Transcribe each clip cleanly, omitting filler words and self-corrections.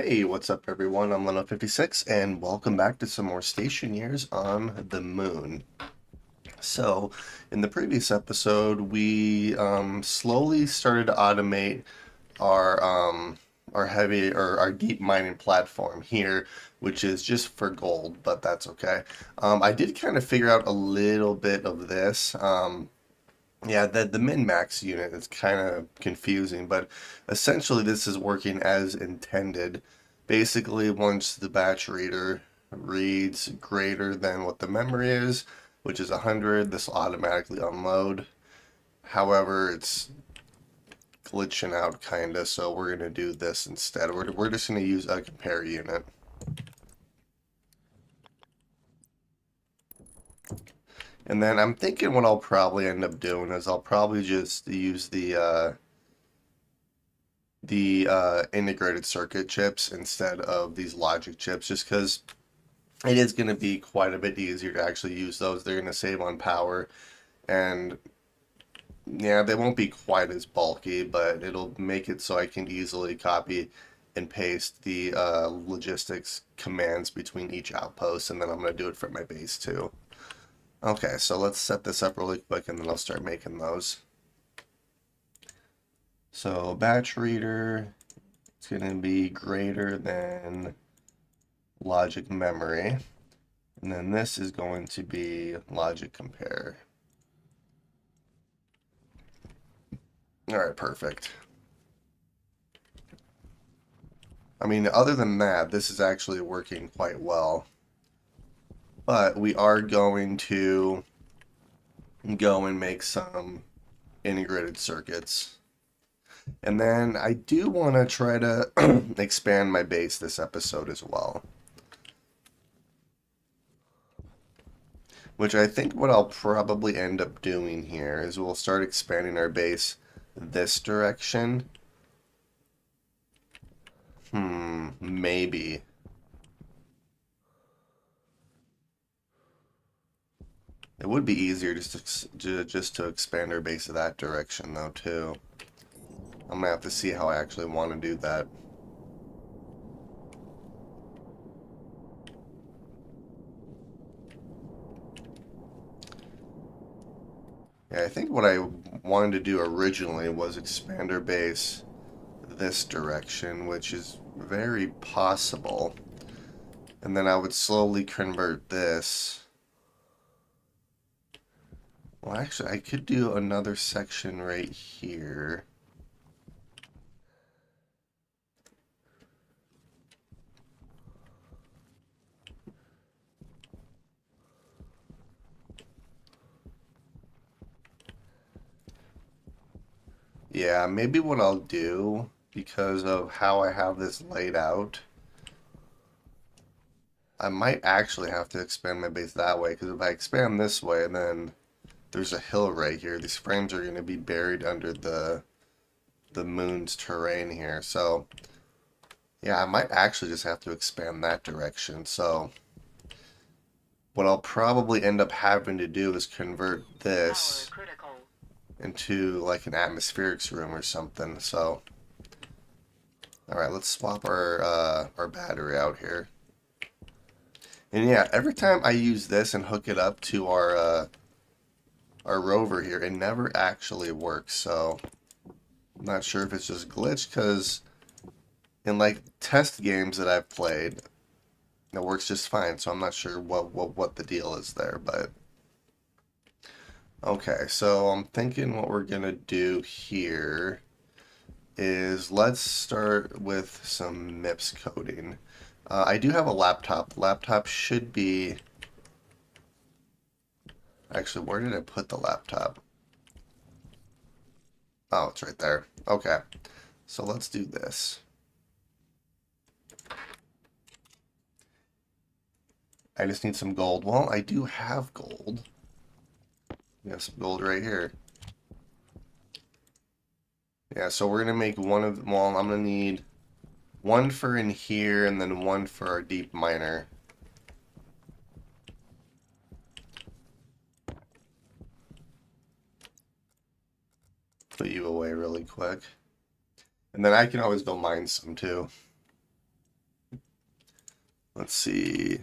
Hey, what's up everyone? I'm Leno56 and welcome back to some more Stationeers on the Moon. So, in the previous episode, we slowly started to automate our heavy or our deep mining platform here, which is just for gold, but that's okay. I did kind of figure out a little bit of this. Yeah, the min-max unit is kind of confusing, but essentially this is working as intended. Basically, once the batch reader reads greater than what the memory is, which is 100, this will automatically unload. However, it's glitching out kinda, so we're going to do this instead. We're just going to use a compare unit. And then I'm thinking what I'll probably end up doing is I'll probably just use the integrated circuit chips instead of these logic chips, just because it is going to be quite a bit easier to actually use those. They're going to save on power, and yeah, they won't be quite as bulky, but it'll make it so I can easily copy and paste the logistics commands between each outpost, and then I'm going to do it for my base too. Okay, so let's set this up really quick, and then I'll start making those. So batch reader, it's going to be greater than logic memory. And then this is going to be logic compare. All right, perfect. I mean, other than that, this is actually working quite well. But we are going to go and make some integrated circuits. And then I do want to try to expand my base this episode as well. Which I think what I'll probably end up doing here is we'll start expanding our base this direction. Maybe. It would be easier just to expand our base of that direction though too. I'm gonna have to see how I actually want to do that. Yeah, I think what I wanted to do originally was expand our base this direction, which is very possible. And then I would slowly convert this. Well, actually, I could do another section right here. Yeah, maybe what I'll do, because of how I have this laid out, I might actually have to expand my base that way, because if I expand this way, then there's a hill right here. These frames are going to be buried under the moon's terrain here. So, yeah, I might actually just have to expand that direction. So, what I'll probably end up having to do is convert this into like an atmospherics room or something. So, all right, let's swap our battery out here. And yeah, every time I use this and hook it up to our rover here, it never actually works. So I'm not sure if it's just glitched, because in like test games that I've played, it works just fine. So I'm not sure what the deal is there, but okay. So I'm thinking what we're gonna do here is let's start with some MIPS coding. I do have a laptop. Laptop should be... Actually, where did I put the laptop? Oh, it's right there. Okay. So let's do this. I just need some gold. Well, I do have gold. We have some gold right here. Yeah, so we're going to make one of... Well, I'm going to need one for in here and then one for our deep miner. Put you away really quick. And then I can always go mine some too. Let's see.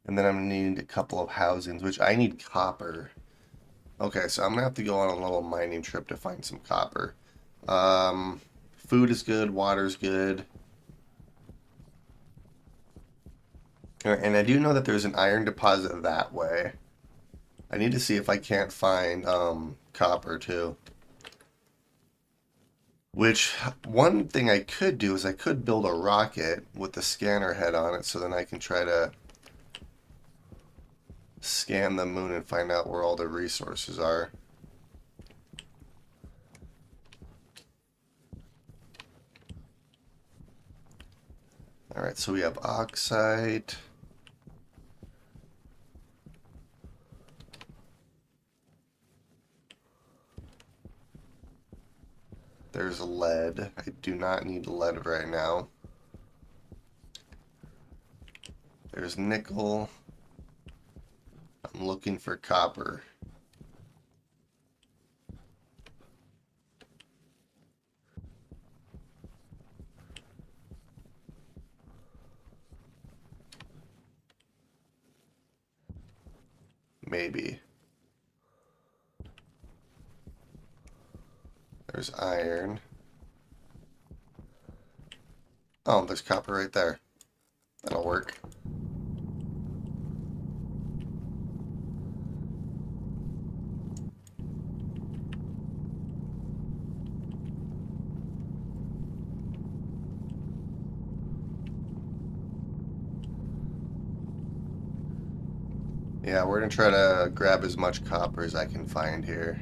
And then I'm gonna need a couple of housings, which I need copper. Okay, so I'm gonna have to go on a little mining trip to find some copper. Food is good, water's good. And I do know that there's an iron deposit that way. I need to see if I can't find copper too. Which, one thing I could do is I could build a rocket with the scanner head on it so then I can try to scan the moon and find out where all the resources are. Alright, so we have oxide. There's lead. I do not need lead right now. There's nickel. I'm looking for copper. Maybe. There's iron. Oh, there's copper right there. That'll work. Yeah, we're gonna try to grab as much copper as I can find here.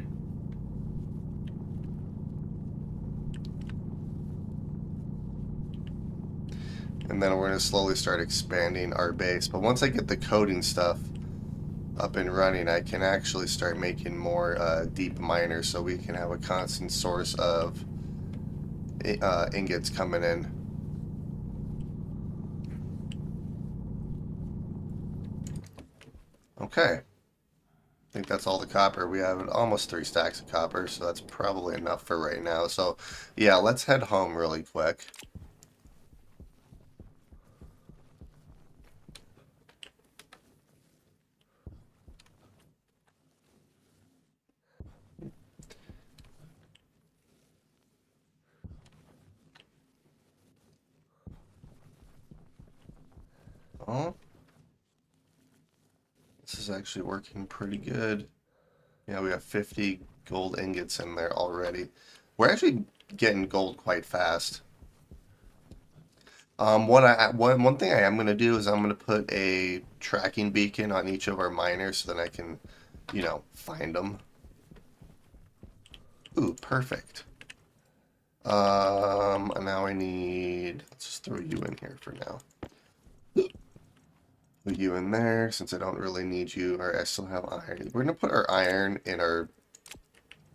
And then we're gonna slowly start expanding our base. But once I get the coding stuff up and running, I can actually start making more deep miners so we can have a constant source of ingots coming in. Okay. I think that's all the copper. We have almost 3 stacks of copper, so that's probably enough for right now. So, yeah, let's head home really quick. Oh, this is actually working pretty good. Yeah, we have 50 gold ingots in there already. We're actually getting gold quite fast. One thing I am gonna do is I'm gonna put a tracking beacon on each of our miners so that I can, find them. Ooh, perfect. Now I need. Let's just throw you in here for now. Put you in there since I don't really need you, or I still have iron. We're gonna put our iron in our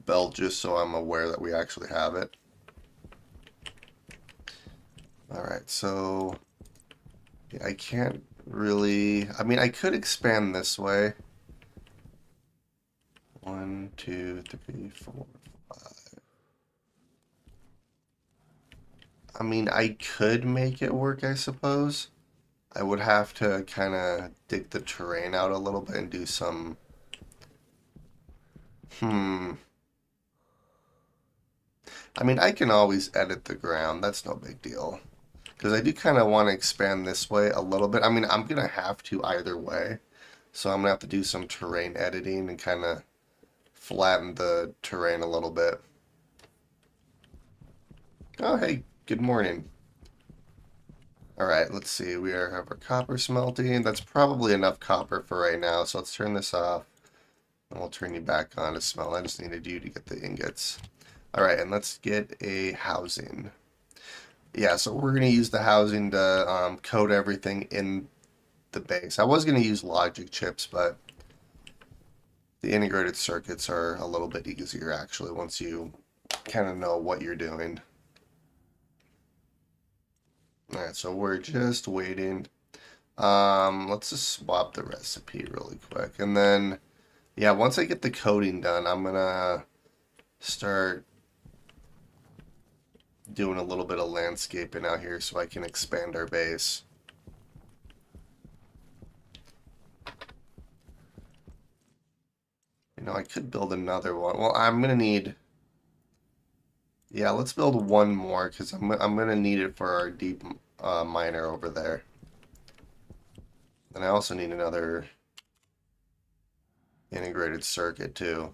belt just so I'm aware that we actually have it. Alright, so yeah, I can't really. I mean, I could expand this way. 1, 2, 3, 4, 5. I mean, I could make it work, I suppose. I would have to kind of dig the terrain out a little bit and do some. Hmm. I mean, I can always edit the ground. That's no big deal. Because I do kind of want to expand this way a little bit. I mean, I'm going to have to either way. So I'm going to have to do some terrain editing and kind of flatten the terrain a little bit. Oh, hey, good morning. All right, let's see. We have our copper smelting. That's probably enough copper for right now. So let's turn this off. And we'll turn you back on to smelt. I just needed you to get the ingots. All right, and let's get a housing. Yeah, so we're going to use the housing to code everything in the base. I was going to use logic chips, but the integrated circuits are a little bit easier actually once you kind of know what you're doing. All right, so we're just waiting. Let's just swap the recipe really quick. And then, yeah, once I get the coding done, I'm gonna start doing a little bit of landscaping out here so I can expand our base. know, I could build another one. Well, I'm gonna need. Yeah, let's build one more because I'm gonna need it for our deep miner over there. And I also need another integrated circuit too.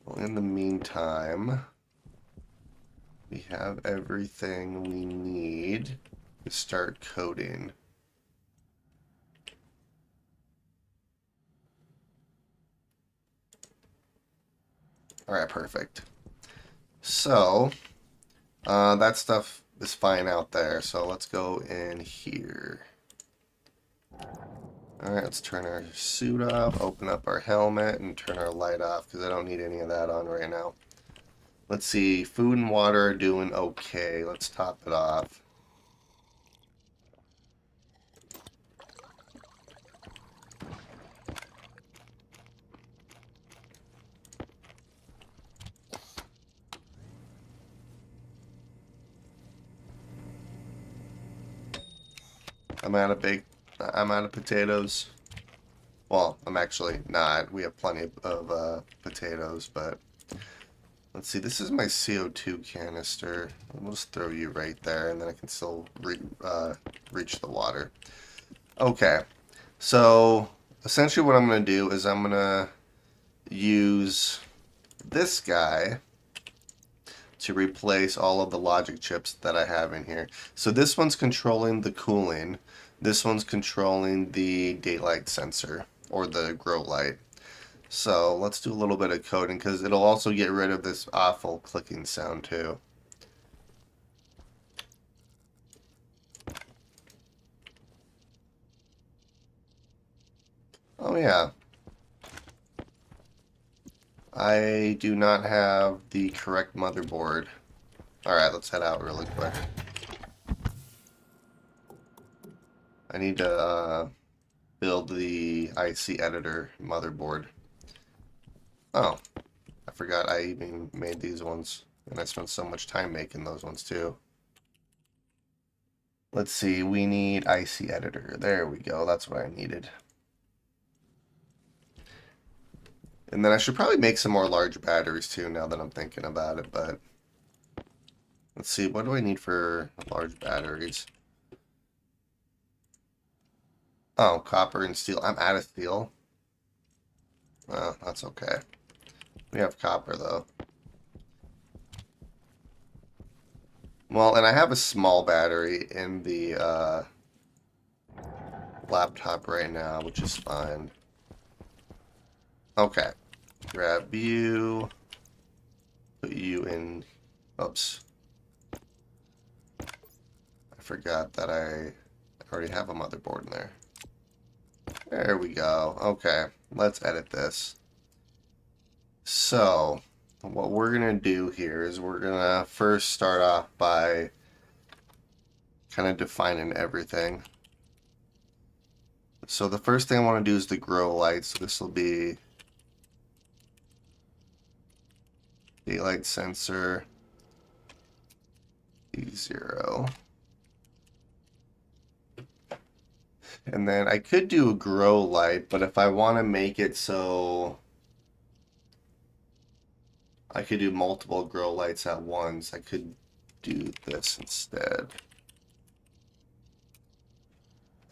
Well, in the meantime, we have everything we need to start coding. All right, perfect. So, that stuff is fine out there. So let's go in here. All right, let's turn our suit off, open up our helmet, and turn our light off because I don't need any of that on right now. Let's see, food and water are doing okay. Let's top it off. I'm out of potatoes. Well, I'm actually not. We have plenty of potatoes, but let's see. This is my CO2 canister. We'll just throw you right there, and then I can still reach the water. Okay. So essentially, what I'm going to do is I'm going to use this guy to replace all of the logic chips that I have in here. So this one's controlling the cooling. This one's controlling the daylight sensor or the grow light. So let's do a little bit of coding because it'll also get rid of this awful clicking sound too. Oh yeah. I do not have the correct motherboard. Alright, let's head out really quick. I need to build the IC editor motherboard. Oh, I forgot I even made these ones. And I spent so much time making those ones too. Let's see, we need IC editor. There we go, that's what I needed. And then I should probably make some more large batteries too now that I'm thinking about it, but let's see, what do I need for large batteries? Oh, copper and steel. I'm out of steel. Oh, that's okay. We have copper though. Well, and I have a small battery in the laptop right now, which is fine. Okay. Grab you. Put you in. Oops. I forgot that I already have a motherboard in there. There we go. Okay. Let's edit this. So, what we're going to do here is we're going to first start off by kind of defining everything. So the first thing I want to do is the grow light. So this will be daylight sensor D0. And then I could do a grow light, but if I want to make it so I could do multiple grow lights at once, I could do this instead.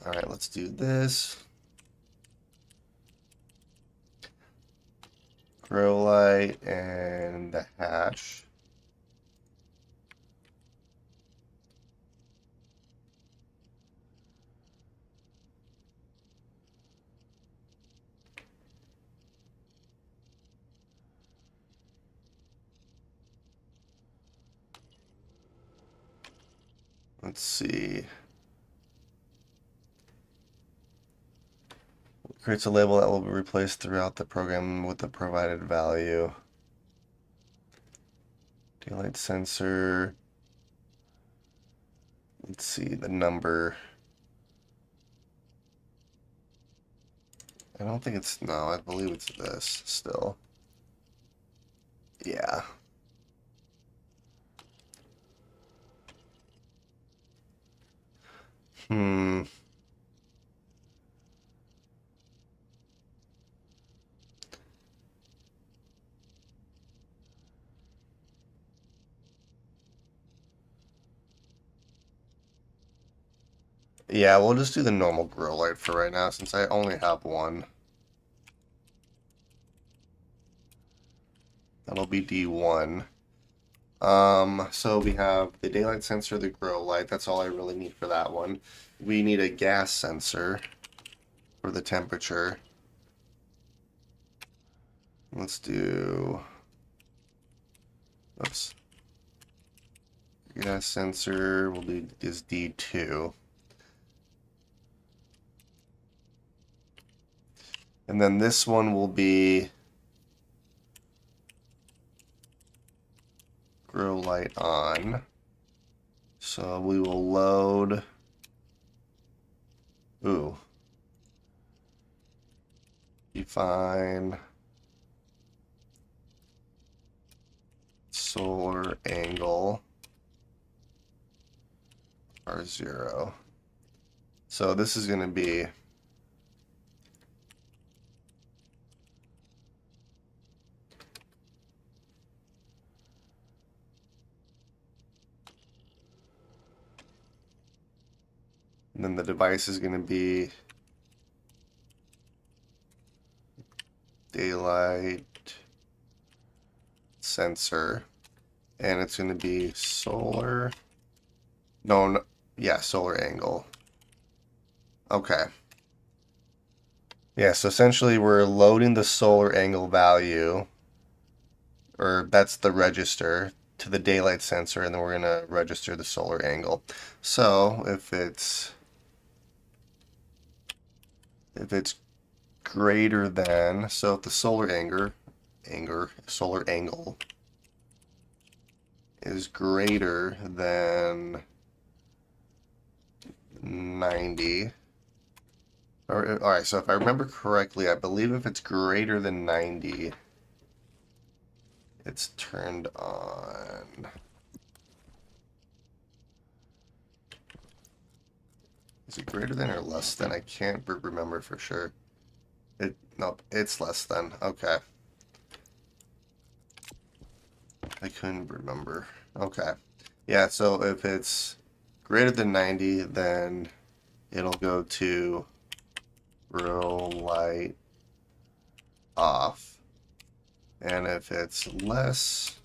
Alright, let's do this. Grow light and the hash. Let's see. Creates a label that will be replaced throughout the program with the provided value. Daylight sensor. Let's see the number. I don't think it's, no, I believe it's this still. Yeah. Hmm. Yeah, we'll just do the normal grow light for right now since I only have one. That'll be D1. So we have the daylight sensor, the grow light. That's all I really need for that one. We need a gas sensor for the temperature. Let's do, oops. Gas sensor will be is D2. And then this one will be grow light on. So we will load, define solar angle R0. So this is going to be and then the device is going to be daylight sensor, and it's going to be solar, solar angle. Okay. Yeah, so essentially we're loading the solar angle value, or that's the register, to the daylight sensor, and then we're going to register the solar angle. So if it's greater than, so if the solar angle is greater than 90, all right, so if I remember correctly, I believe if it's greater than 90, it's turned on. Is it greater than or less than? I can't remember for sure. Nope, it's less than. Okay. I couldn't remember. Okay. Yeah, so if it's greater than 90, then it'll go to grow light off. And if it's less,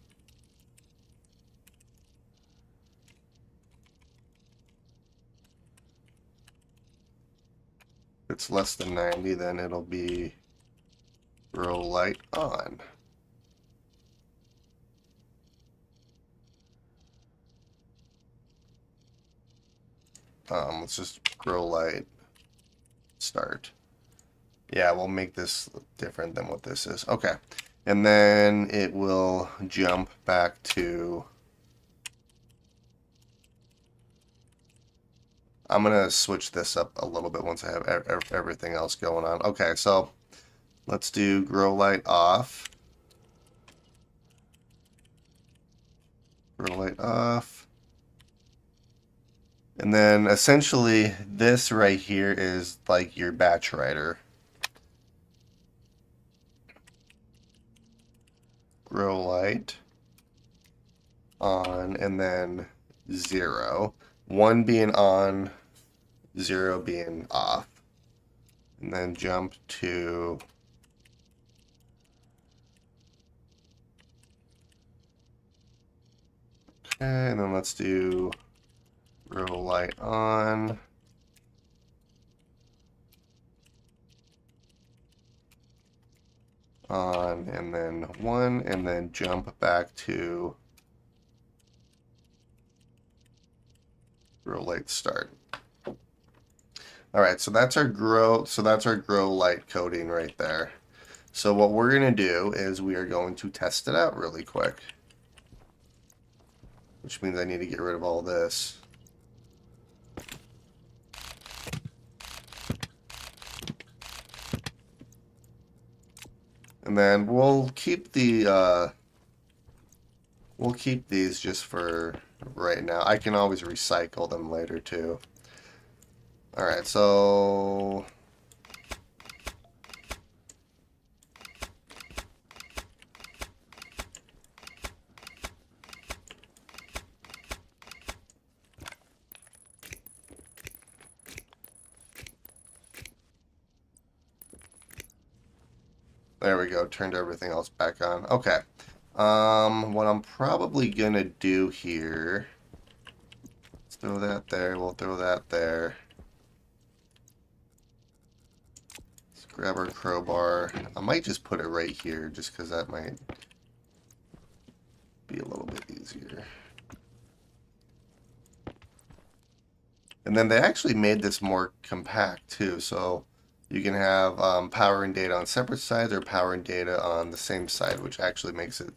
than 90, then it'll be grow light on. Let's just grow light start. Yeah, we'll make this different than what this is. Okay. And then it will jump back to, I'm going to switch this up a little bit once I have everything else going on. Okay, so let's do grow light off. Grow light off. And then essentially this right here is like your batch writer. Grow light on and then 0. 1 being on, 0 being off. And then jump to okay, and then let's do grow light on. On and then 1 and then jump back to grow light start. All right, so that's our grow light coding right there. So what we're going to do is we are going to test it out really quick. Which means I need to get rid of all this. And then we'll keep these just for right now. I can always recycle them later too. All right, so There we go. Turned everything else back on. Okay. What I'm probably gonna do here. Let's throw that there. We'll throw that there. Let's grab our crowbar. I might just put it right here, just because that might be a little bit easier. And then they actually made this more compact too, so you can have power and data on separate sides or power and data on the same side, which actually makes it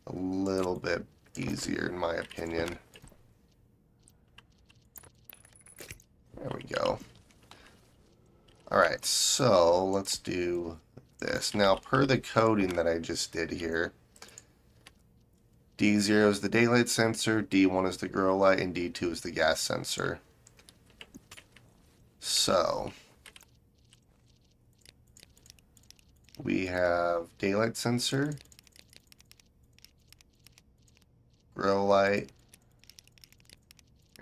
a little bit easier in my opinion. There we go. Alright, so let's do this. Now, per the coding that I just did here, D0 is the daylight sensor, D1 is the grow light, and D2 is the gas sensor. So, we have daylight sensor, grow light,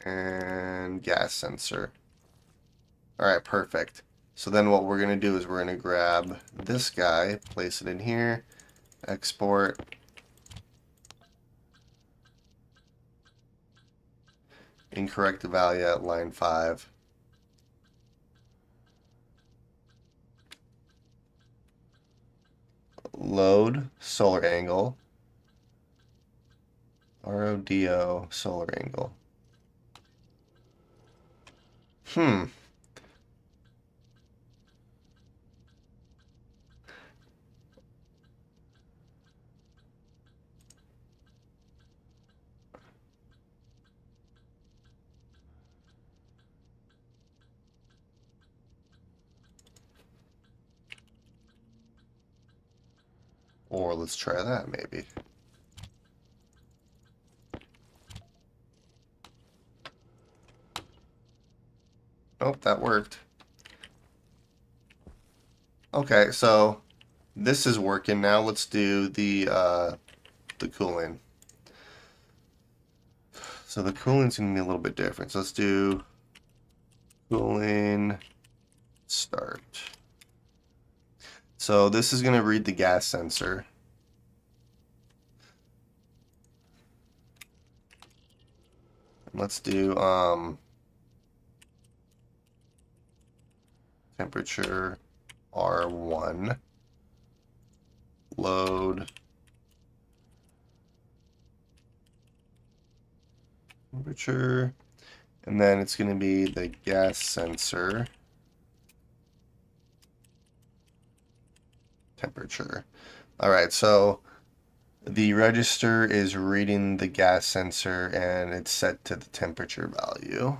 and gas sensor. Alright, perfect. So then what we're going to do is we're going to grab this guy, place it in here, export, incorrect value at line 5. Load solar angle, RODO solar angle. Or let's try that maybe. Oh, that worked. Okay, so this is working now. Let's do the cooling. So the cooling's gonna be a little bit different. So let's do cooling start. So this is gonna read the gas sensor. Let's do temperature R1, load temperature, and then it's going to be the gas sensor temperature. All right, so the register is reading the gas sensor and it's set to the temperature value.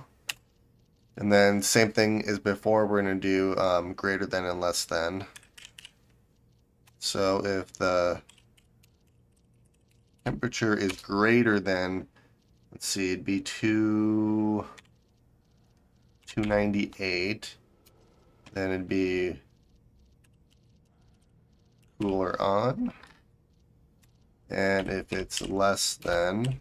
And then same thing as before, we're going to do greater than and less than. So if the temperature is greater than, let's see, it'd be 298, then it'd be cooler on. And if it's less than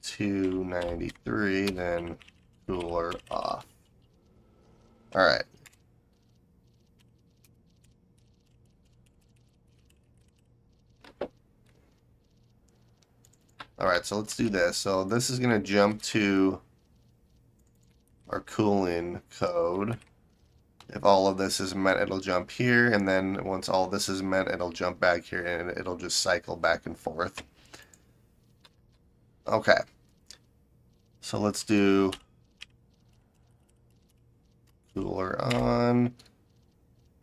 293, then cooler off. All right. All right, so let's do this. So this is going to jump to our cooling code. If all of this is met, it'll jump here, and then once all this is met, it'll jump back here, and it'll just cycle back and forth. Okay. So let's do cooler on.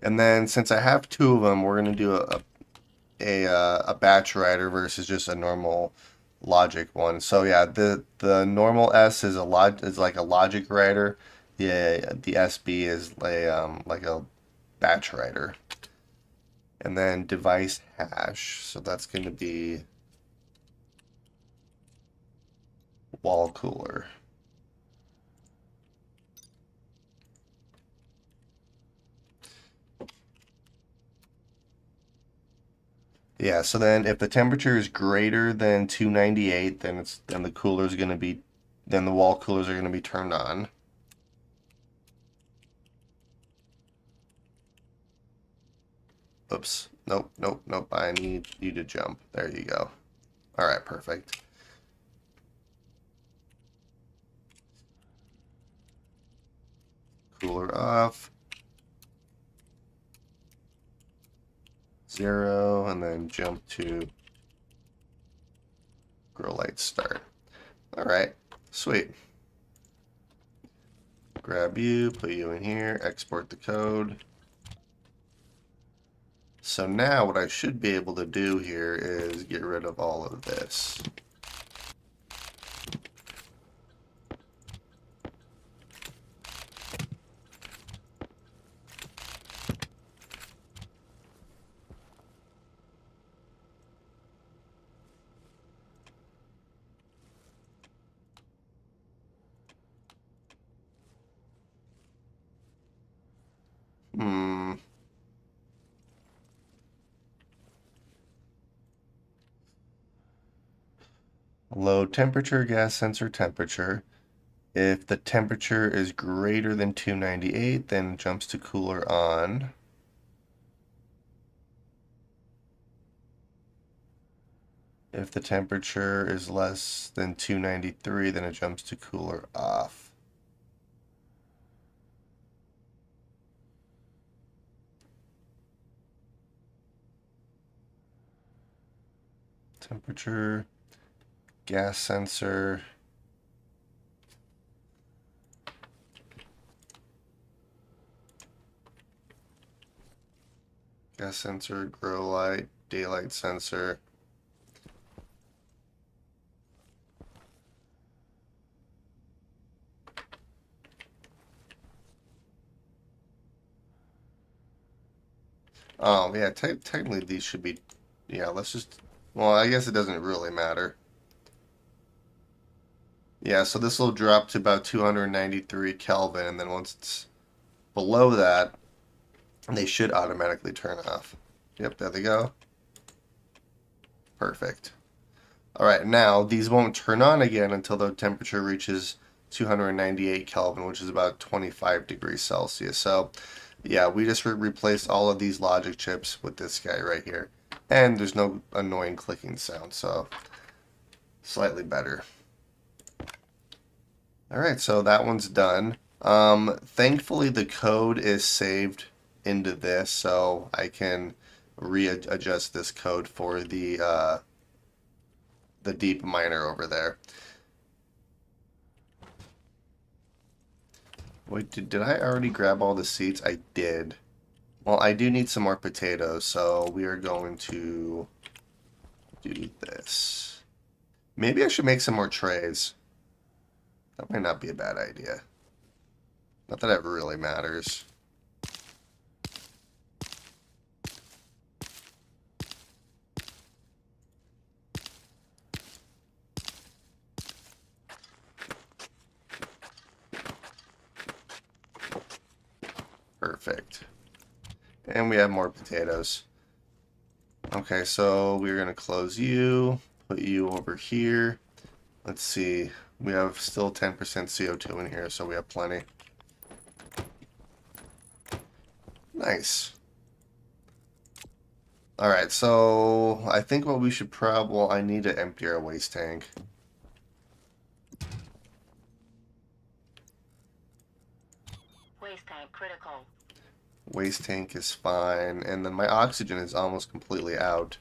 And then since I have two of them, we're going to do a batch writer versus just a normal logic one. So yeah, the normal S is like a logic writer. The SB is like a batch writer. And then device hash. So that's going to be wall cooler. Yeah, so then if the temperature is greater than 298, then the cooler is going to be, then the wall coolers are going to be turned on. Oops. Nope, nope, nope. I need you to jump. There you go. All right, perfect. Cooler off. 0, and then jump to grow light start. All right, sweet. Grab you, put you in here, export the code. So now what I should be able to do here is get rid of all of this. Hmm. Low temperature gas sensor temperature. If the temperature is greater than 298, then it jumps to cooler on. If the temperature is less than 293, then it jumps to cooler off. Temperature, gas sensor. Gas sensor, grow light, daylight sensor. Oh, yeah, technically these should be, yeah, let's just, well, I guess it doesn't really matter. Yeah, so this will drop to about 293 Kelvin, and then once it's below that, they should automatically turn off. Yep, there they go. Perfect. All right, now these won't turn on again until the temperature reaches 298 Kelvin, which is about 25 degrees Celsius. So, yeah, we just replaced all of these logic chips with this guy right here. And there's no annoying clicking sound, so slightly better. All right, so that one's done. Thankfully, the code is saved into this, so I can readjust this code for the deep miner over there. Wait, did I already grab all the seeds? I did. Well, I do need some more potatoes, so we are going to do this. Maybe I should make some more trays. That might not be a bad idea. Not that it really matters. Perfect. And we have more potatoes. Okay, so we're going to close you, put you over here. Let's see. We have still 10% CO2 in here, so we have plenty. Nice. Alright, so I think what we should probably... Well, I need to empty our waste tank. Waste tank critical. Waste tank is fine, and then my oxygen is almost completely out.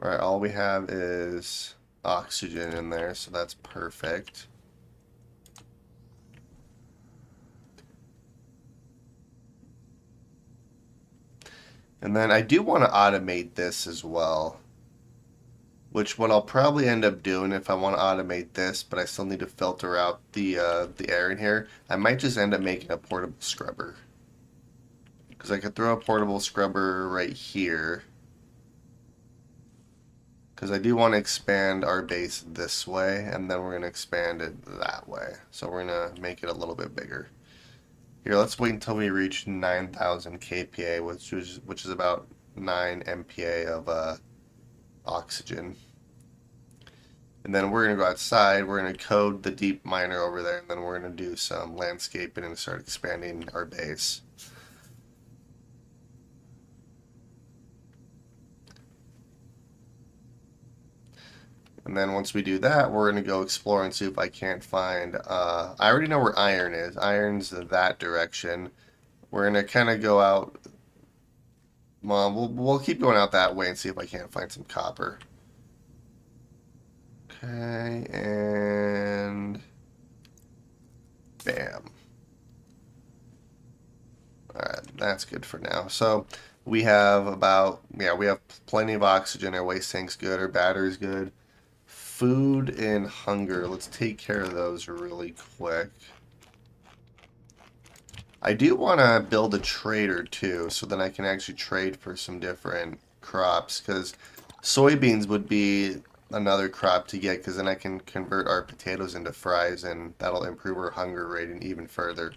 Alright, all we have is oxygen in there, so that's perfect. And then I do want to automate this as well. Which what I'll probably end up doing if I want to automate this, but I still need to filter out the air in here. I might just end up making a portable scrubber. Because I could throw a portable scrubber right here. Because I do want to expand our base this way, and then we're going to expand it that way. So we're going to make it a little bit bigger. Here, let's wait until we reach 9,000 kPa, which is about 9 MPa of oxygen. And then we're going to go outside. We're going to code the deep miner over there. And then we're going to do some landscaping and start expanding our base. And then once we do that, we're going to go explore and see if I can't find... I already know where iron is. Iron's that direction. We're going to kind of go out... Well, we'll keep going out that way and see if I can't find some copper. Okay, and... Bam. Alright, that's good for now. So, we have about... Yeah, we have plenty of oxygen. Our waste tank's good. Our battery's good. Food and hunger. Let's take care of those really quick. I do want to build a trader too, so then I can actually trade for some different crops, because soybeans would be another crop to get, because then I can convert our potatoes into fries, and that'll improve our hunger rating even further.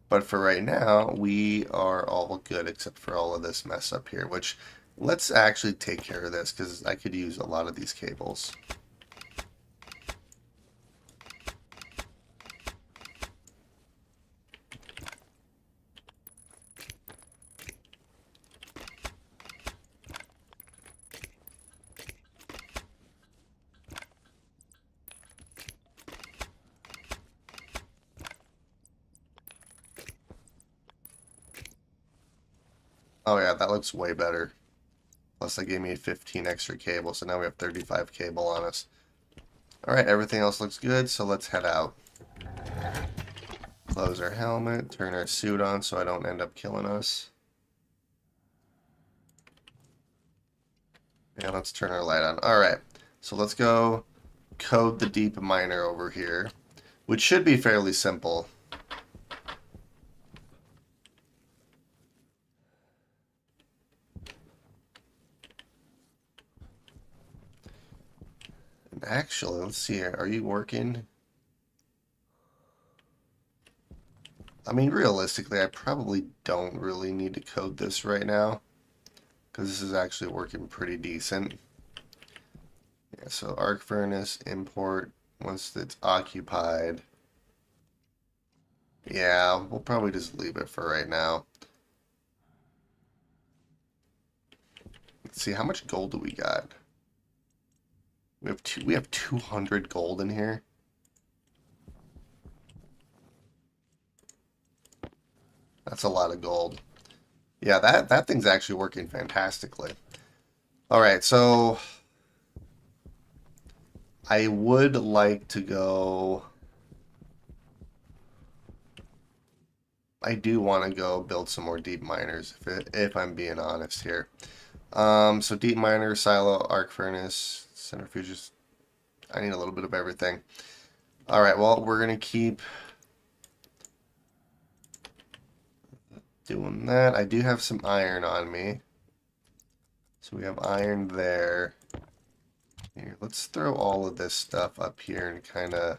But for right now, we are all good except for all of this mess up here, which let's actually take care of this, because I could use a lot of these cables. Oh yeah, that looks way better. Plus they gave me 15 extra cable, so now we have 35 cable on us. Alright, everything else looks good, so let's head out. Close our helmet, turn our suit on so I don't end up killing us. And let's turn our light on. Alright, so let's go code the deep miner over here, which should be fairly simple. Actually, let's see here. Are you working? I mean, realistically, I probably don't really need to code this right now, because this is actually working pretty decent. Yeah, so arc furnace, import, once it's occupied. Yeah, we'll probably just leave it for right now. Let's see, how much gold do we got? We have 200 gold in here. That's a lot of gold. Yeah, that thing's actually working fantastically. Alright, so I would like to go... I do want to go build some more deep miners, if I'm being honest here. So deep miner, silo, arc furnace, centrifuges. I need a little bit of everything. Alright, well, we're going to keep doing that. I do have some iron on me. So we have iron there. Here, let's throw all of this stuff up here and kind of...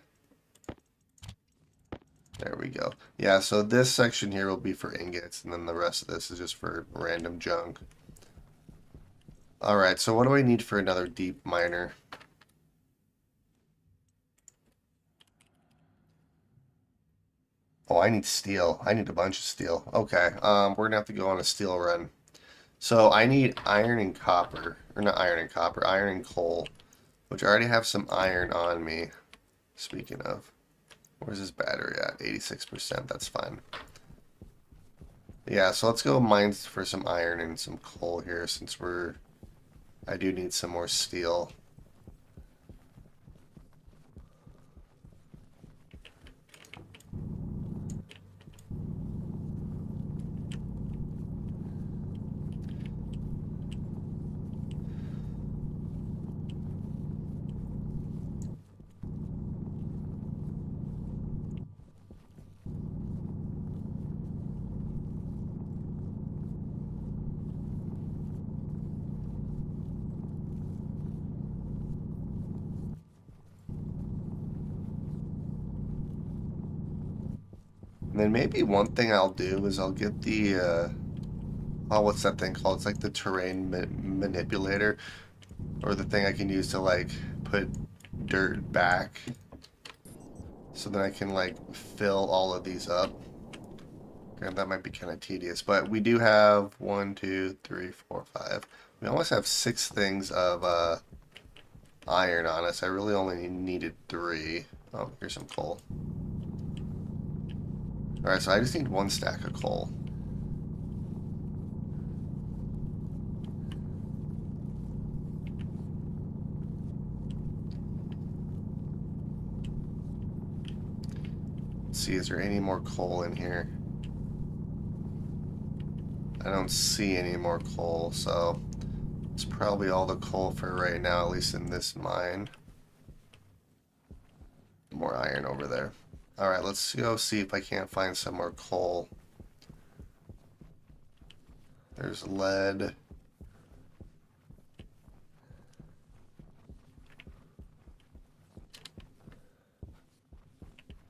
There we go. Yeah, so this section here will be for ingots, and then the rest of this is just for random junk. Alright, so what do I need for another deep miner? Oh, I need steel. I need a bunch of steel. Okay, we're gonna have to go on a steel run. So I need iron and copper. Or not iron and copper, iron and coal. Which I already have some iron on me. Speaking of. Where's this battery at? 86%, that's fine. Yeah, so let's go mine for some iron and some coal here, since I do need some more steel. And then maybe one thing I'll do is I'll get the, oh, what's that thing called? It's like the terrain manipulator, or the thing I can use to like put dirt back. So then I can like fill all of these up. Okay, that might be kind of tedious, but we do have 1, 2, 3, 4, 5. We almost have 6 things of iron on us. I really only needed 3. Oh, here's some coal. Alright, so I just need 1 stack of coal. Let's see, is there any more coal in here? I don't see any more coal, so it's probably all the coal for right now, at least in this mine. More iron over there. Alright, let's go see if I can't find some more coal. There's lead.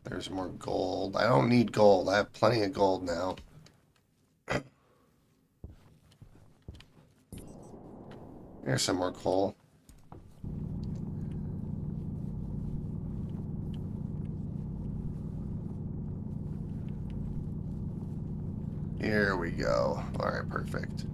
There's more gold. I don't need gold. I have plenty of gold now. Here's some more coal. Here we go. Alright, perfect.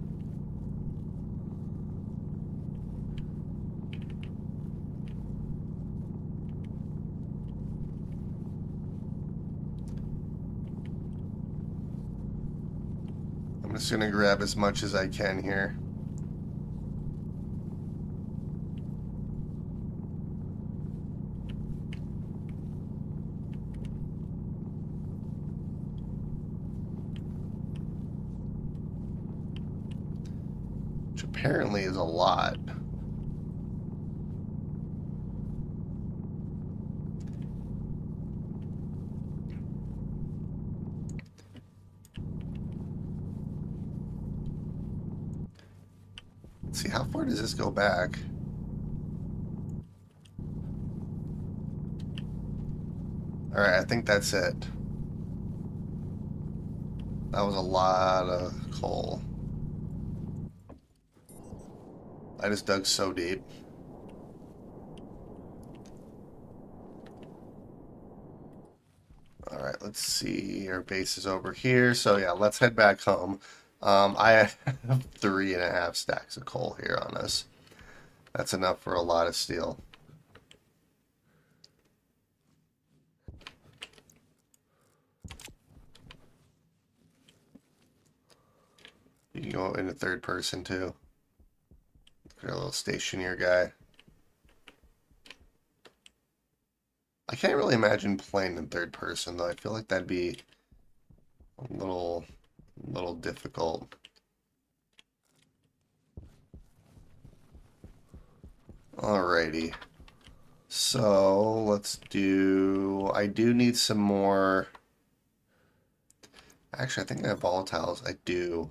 I'm just gonna grab as much as I can here. Which apparently is a lot. Let's see, how far does this go back? Alright, I think that's it. That was a lot of coal. I just dug so deep. Alright, let's see. Our base is over here. So yeah, let's head back home. I have 3.5 stacks of coal here on us. That's enough for a lot of steel. You can go into third person too. Got a little Stationeer guy. I can't really imagine playing in third person though. I feel like that'd be a little difficult. Alrighty. So let's do. I do need some more. Actually, I think I have volatiles. I do.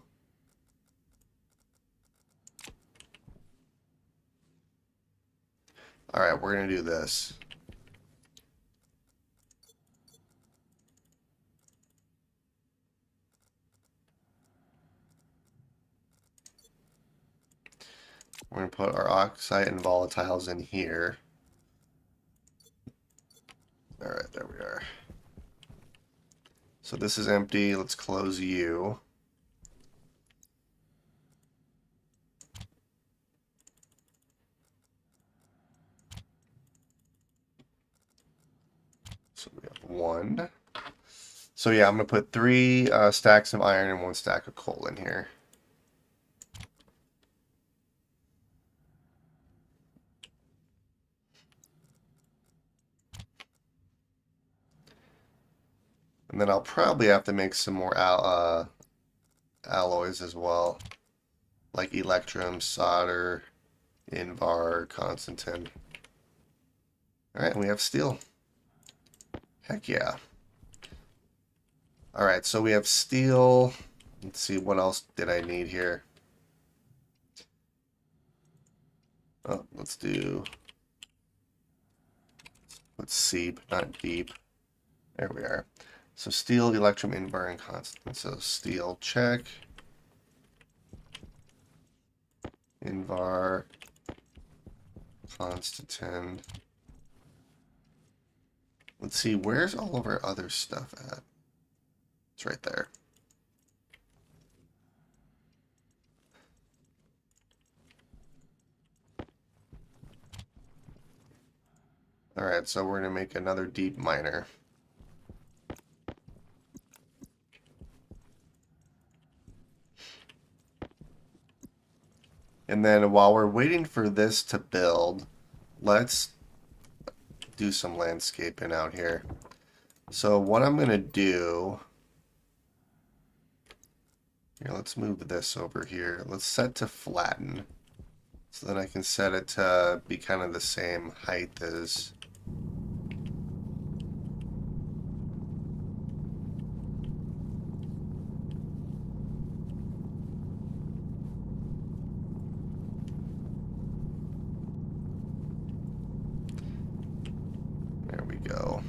Alright, we're gonna do this. We're going to put our oxide and volatiles in here. Alright, there we are. So this is empty. Let's close you. So we have 1. So yeah, I'm going to put 3 stacks of iron and 1 stack of coal in here. And then I'll probably have to make some more alloys as well. Like electrum, solder, invar, constantin. Alright, we have steel. Heck yeah. Alright, so we have steel. Let's see, what else did I need here? Oh, let's seep, not deep. There we are. So steel, electrum, invar, and constant. So steel, check. Invar, constantin, Let's see, where's all of our other stuff at? It's right there. Alright, so we're going to make another deep miner. And then while we're waiting for this to build, let's do some landscaping out here. So what I'm going to do... Here, let's move this over here. Let's set to flatten. So then I can set it to be kind of the same height as... There we go.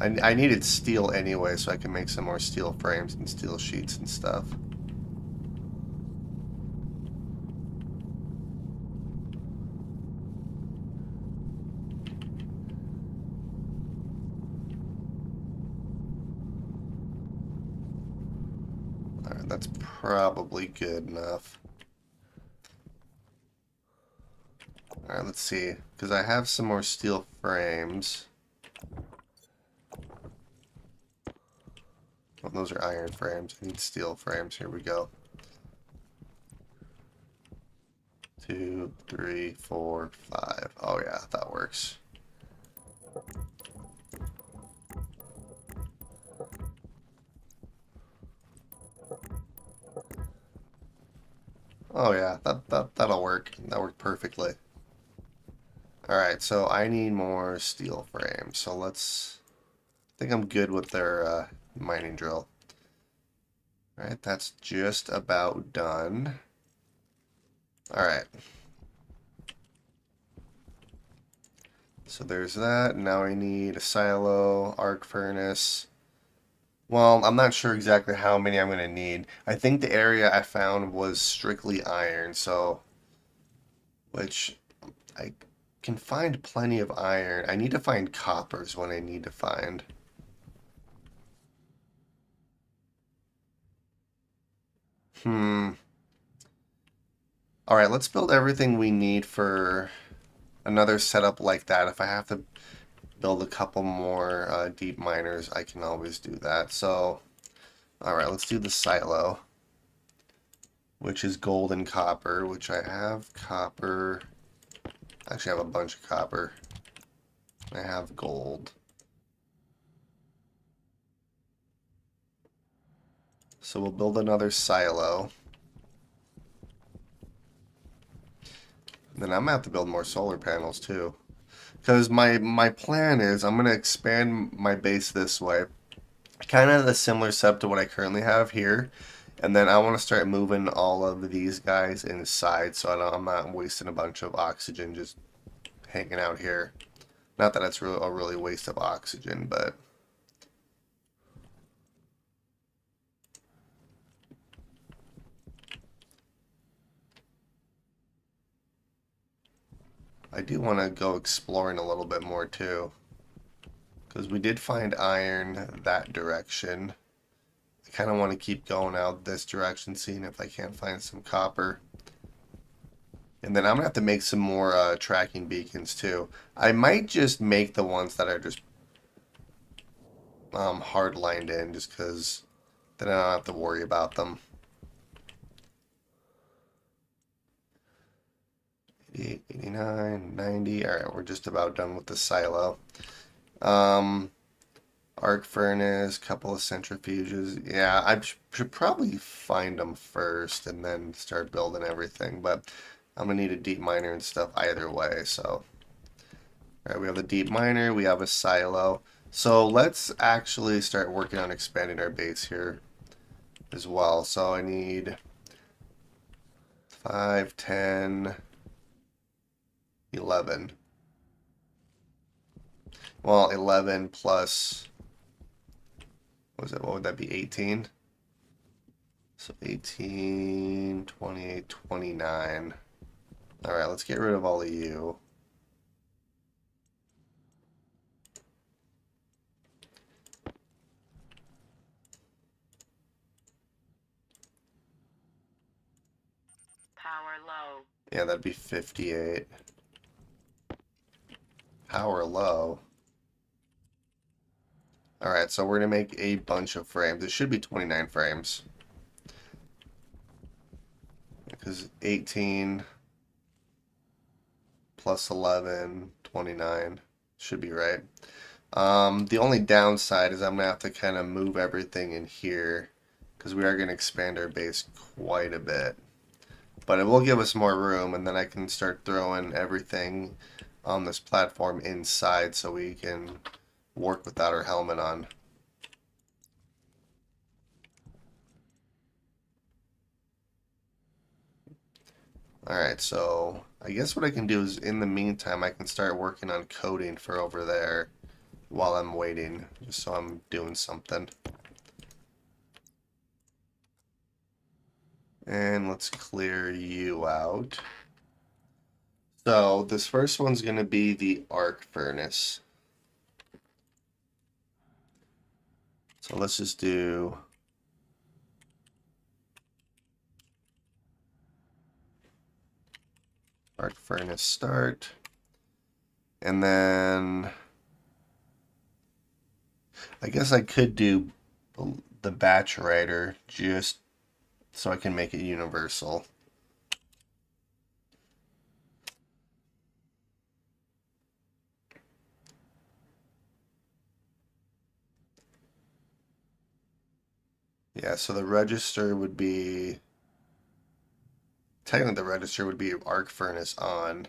I needed steel anyway, so I can make some more steel frames and steel sheets and stuff. Alright, that's probably good enough. Alright, let's see. Because I have some more steel frames. Well, those are iron frames. I need steel frames. Here we go. 2, 3, 4, 5. Oh yeah, that works. Oh yeah, that'll work. That worked perfectly. Alright, so I need more steel frames. So let's... I think I'm good with their mining drill. Alright, that's just about done. Alright. So there's that. Now I need a silo, arc furnace. Well, I'm not sure exactly how many I'm going to need. I think the area I found was strictly iron, so... Which... I can find plenty of iron. I need to find copper is what I need to find. Alright, let's build everything we need for another setup like that. If I have to build a couple more deep miners, I can always do that. So, alright, let's do the silo, which is gold and copper, which I have copper. Actually, I have a bunch of copper. I have gold. So we'll build another silo. And then I'm gonna have to build more solar panels too. Because my plan is I'm gonna expand my base this way. Kind of the similar setup to what I currently have here. And then I want to start moving all of these guys inside so I'm not wasting a bunch of oxygen just hanging out here. Not that it's really a really waste of oxygen, but... I do want to go exploring a little bit more too. Because we did find iron that direction. I kind of want to keep going out this direction, seeing if I can't find some copper. And then I'm going to have to make some more tracking beacons too. I might just make the ones that are just hard lined in, just because then I don't have to worry about them. 88, 89, 90. Alright, we're just about done with the silo. Arc furnace, couple of centrifuges. Yeah, I should probably find them first and then start building everything. But I'm going to need a deep miner and stuff either way. So, alright, we have the deep miner. We have a silo. So let's actually start working on expanding our base here as well. So I need 5, 10... 11. Well, 11 plus, what was it? What would that be? 18? So 18, 28, 29. Alright, let's get rid of all of you. Power low. Yeah, that'd be 58. Power low. Alright, so we're going to make a bunch of frames. It should be 29 frames. Because 18 plus 11, 29 should be right. The only downside is I'm going to have to kind of move everything in here because we are going to expand our base quite a bit. But it will give us more room, and then I can start throwing everything on this platform inside so we can work without our helmet on. Alright, so I guess what I can do is in the meantime I can start working on coding for over there while I'm waiting, just so I'm doing something. And let's clear you out. So this first one's going to be the arc furnace. So let's just do arc furnace start. And then I guess I could do the batch writer just so I can make it universal. Yeah, so the register would be, technically the register would be arc furnace on.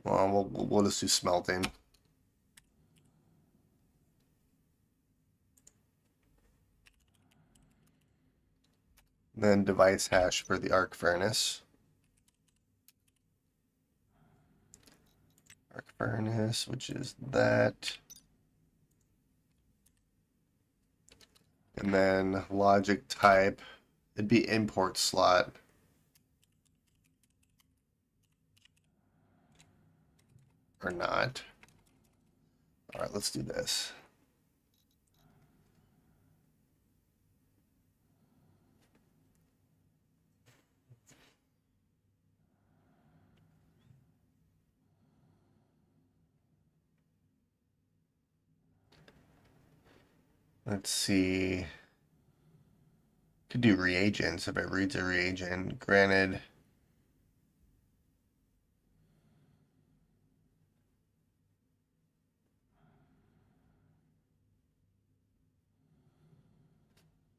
Well, we'll just do smelting. Then device hash for the arc furnace. Arc furnace, which is that. And then logic type, it'd be import slot. Or not. All right, let's do this. Let's see. Could do reagents if it reads a reagent. Granted,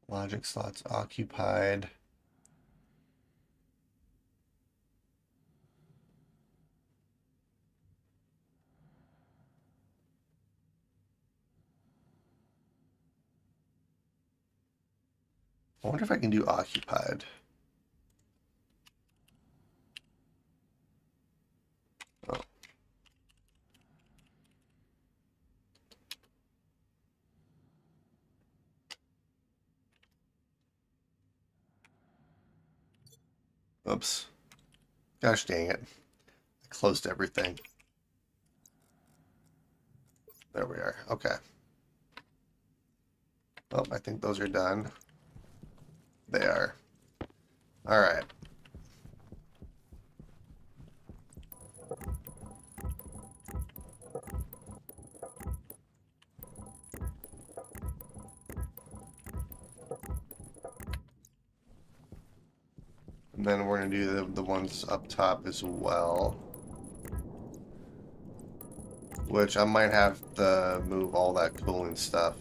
logic slots occupied. I wonder if I can do occupied. Oh. Oops. Gosh dang it. I closed everything. There we are. Okay. Oh, I think those are done. They are. All right. And then we're going to do the ones up top as well. Which I might have to move all that cooling stuff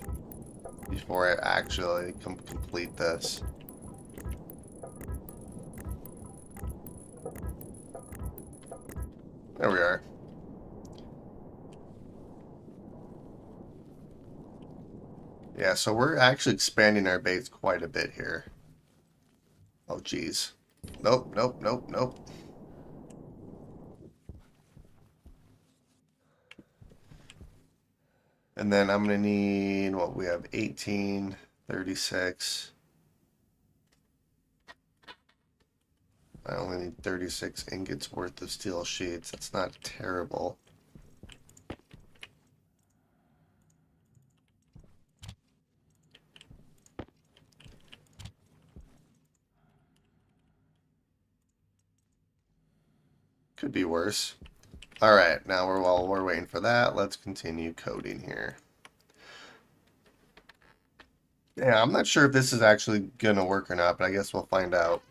before I actually complete this. There we are. Yeah, so we're actually expanding our base quite a bit here. Oh, geez. Nope, nope, nope, nope. And then I'm going to need, what, we have 18, 36. I only need 36 ingots worth of steel sheets. That's not terrible. Could be worse. Alright, now while we're waiting for that, let's continue coding here. Yeah, I'm not sure if this is actually going to work or not, but I guess we'll find out.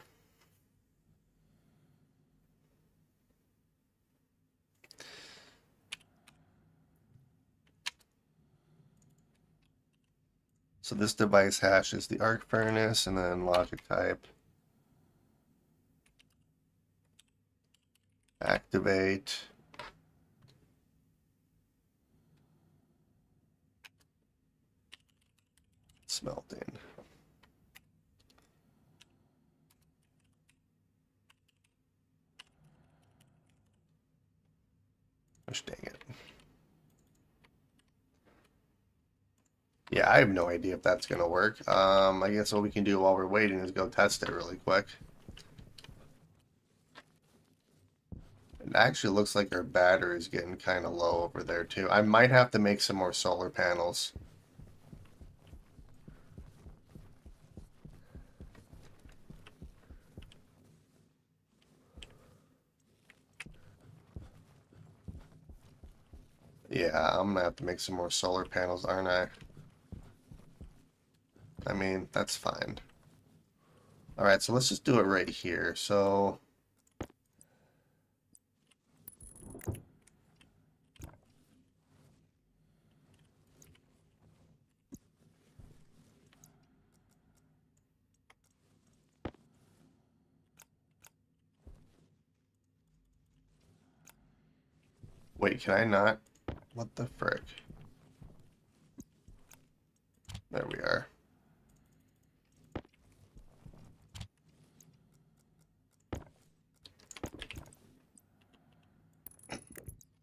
So this device hashes the arc furnace and then logic type. Activate. Smelting. Gosh dang it. Yeah, I have no idea if that's going to work. I guess what we can do while we're waiting is go test it really quick. It actually looks like our battery's getting kind of low over there too. I might have to make some more solar panels. Yeah, I'm gonna have to make some more solar panels, aren't I? I mean, that's fine. Alright, so let's just do it right here. So wait, can I not? What the frick? There we are.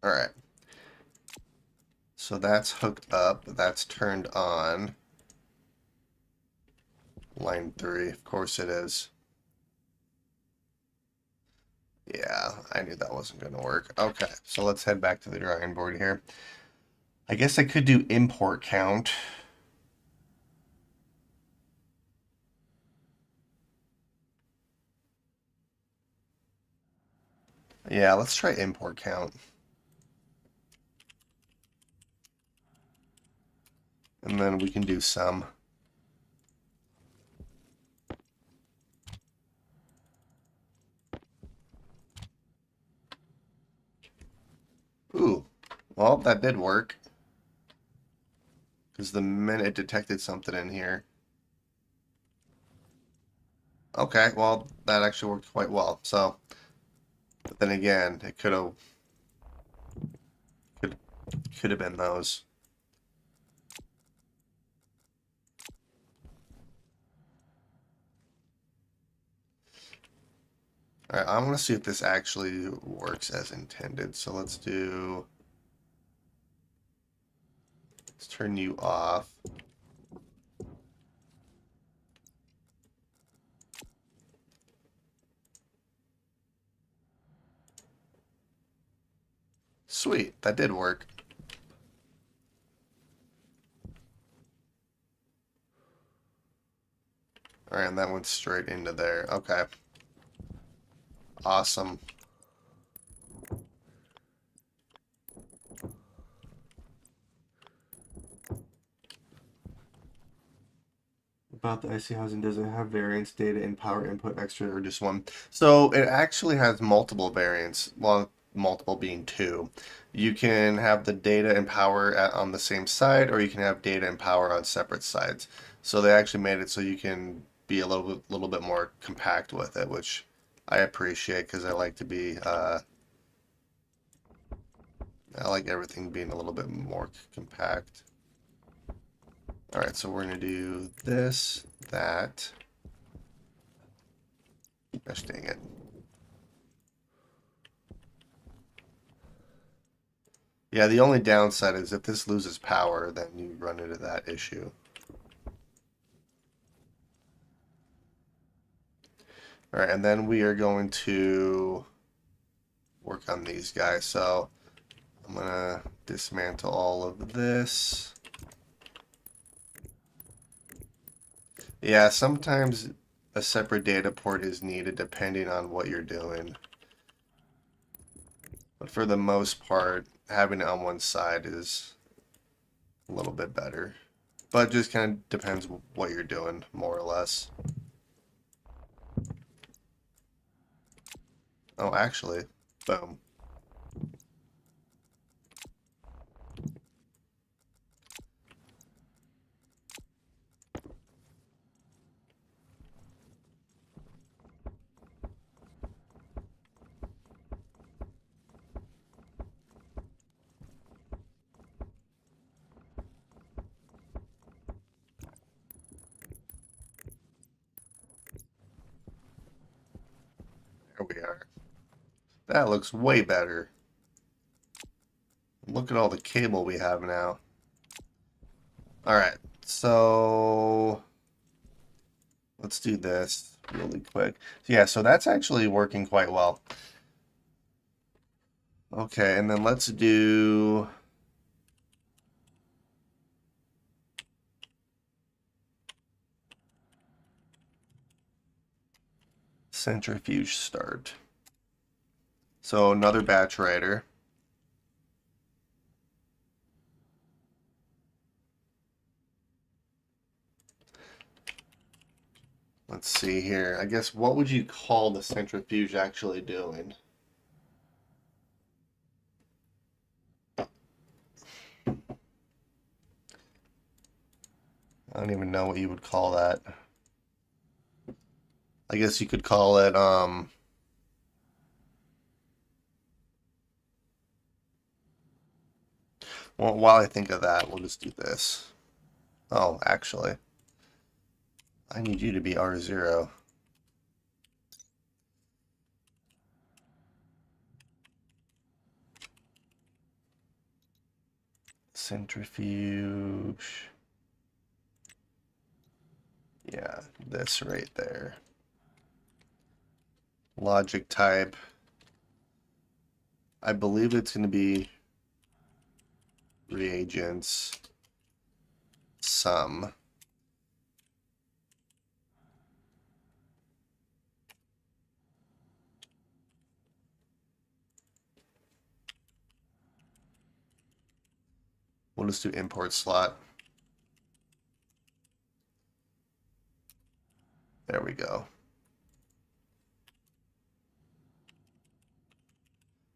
Alright. So that's hooked up. That's turned on. Line 3. Of course it is. Yeah, I knew that wasn't going to work. Okay, so let's head back to the drawing board here. I guess I could do import count. Yeah, let's try import count. And then we can do some. Ooh, well, that did work. Because the minute it detected something in here. Okay, well, that actually worked quite well. So, but then again, it could have been those. All right, I want to see if this actually works as intended. So let's turn you off. Sweet, that did work. All right, and that went straight into there. Okay. Awesome. About the IC housing, does it have variance data and power input extra or just one? So it actually has multiple variants. Well, multiple being two. You can have the data and power on the same side, or you can have data and power on separate sides. So they actually made it so you can be a little bit more compact with it, which I appreciate because I like to be I like everything being a little bit more compact. Alright, so we're going to do this, that. Gosh dang it. Yeah, the only downside is if this loses power, then you run into that issue. All right, and then we are going to work on these guys. So I'm gonna dismantle all of this. Yeah, sometimes a separate data port is needed depending on what you're doing. But for the most part, having it on one side is a little bit better. But it just kind of depends what you're doing, more or less. Oh, actually, boom. There we are. That looks way better. Look at all the cable we have now. Alright, so let's do this really quick. Yeah, so that's actually working quite well. Okay, and then let's do centrifuge start. So another batch writer. Let's see here. I guess what would you call the centrifuge actually doing? I don't even know what you would call that. I guess you could call it well, while I think of that, we'll just do this. Oh, actually, I need you to be R0. Centrifuge. Yeah, this right there. Logic type. I believe it's going to be reagents sum. We'll just do import slot. There we go.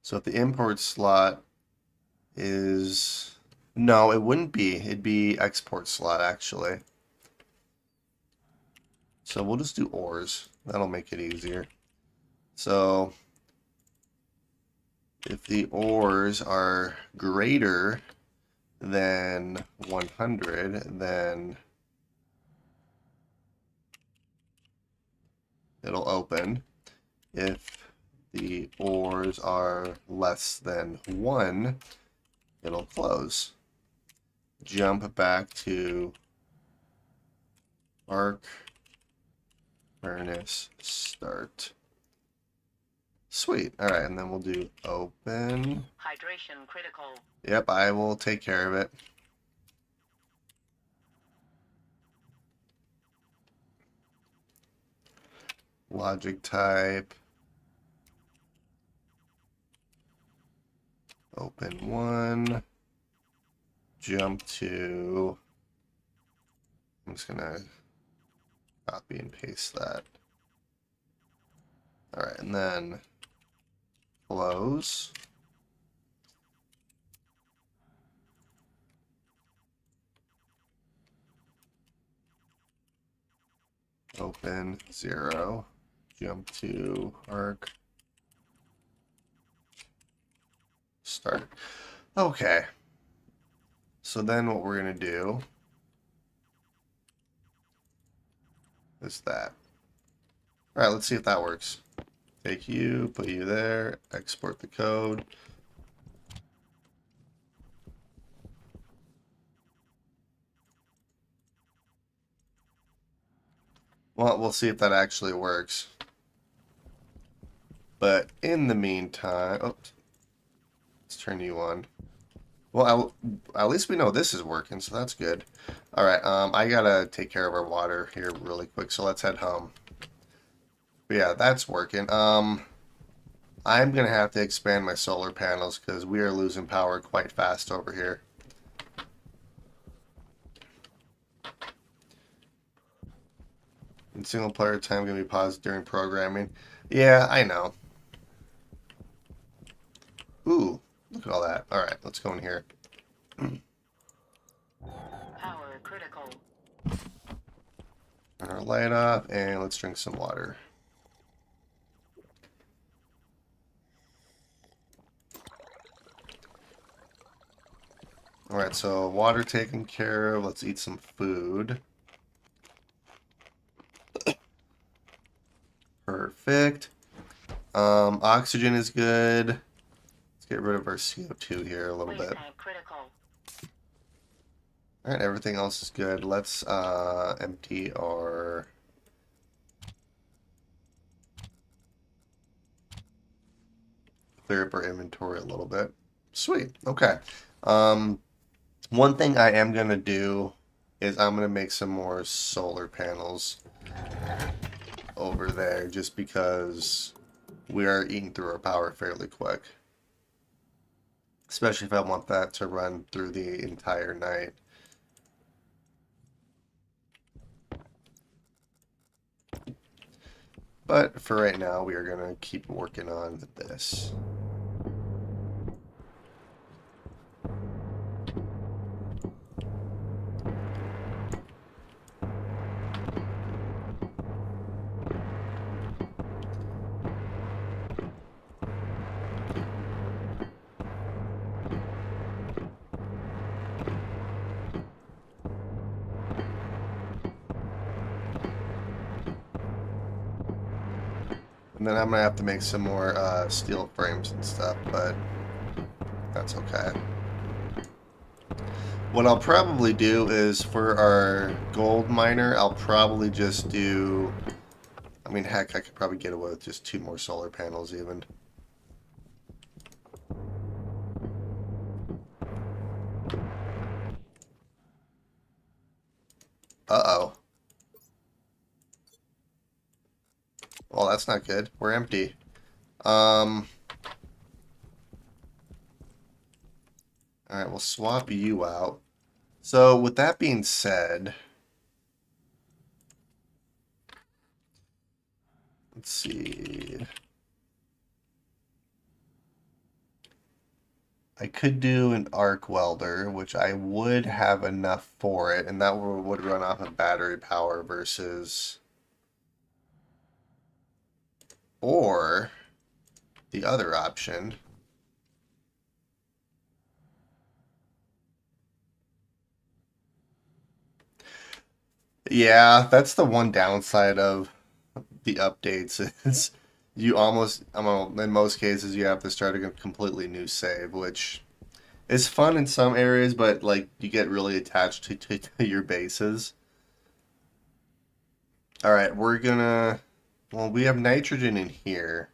So if the import slot is... No, it wouldn't be. It'd be export slot, actually. So we'll just do ors. That'll make it easier. So if the ors are greater than 100, then it'll open. If the ors are less than 1, it'll close. Jump back to arc furnace start. Sweet. All right, and then we'll do open. Hydration critical. Yep, I will take care of it. Logic type. Open one. Jump to. I'm just going to copy and paste that. All right, and then close. Open 0. Jump to arc. Start. Okay. So then what we're going to do is that. All right, let's see if that works. Take you, put you there, export the code. Well, we'll see if that actually works. But in the meantime, oops, let's turn you on. Well, at least we know this is working, so that's good. All right, I gotta take care of our water here really quick, so let's head home. But yeah, that's working. I'm gonna have to expand my solar panels because we are losing power quite fast over here. And single player time can be paused during programming. Yeah, I know. Ooh, look at all that. All right, let's go in here. Power critical. Turn our light off, and let's drink some water. All right, so water taken care of. Let's eat some food. Perfect. Oxygen is good. Let's get rid of our CO2 here a little Waste bit. tank critical. All right, everything else is good. Let's empty our clear up our inventory a little bit. Sweet. Okay. One thing I am gonna do is I'm gonna make some more solar panels over there just because we are eating through our power fairly quick. Especially if I want that to run through the entire night. But for right now, we are going to keep working on this. And then I'm going to have to make some more steel frames and stuff, but that's okay. What I'll probably do is for our gold miner, I'll probably just do... I mean, heck, I could probably get away with just 2 more solar panels even. Uh-oh. Well, that's not good. We're empty. Alright, we'll swap you out. So, with that being said... Let's see... I could do an arc welder, which I would have enough for it, and that would run off of battery power versus... Or, the other option... Yeah, that's the one downside of the updates is you almost, in most cases, you have to start a completely new save, which is fun in some areas, but like you get really attached to your bases. All right, we're gonna, well, we have nitrogen in here.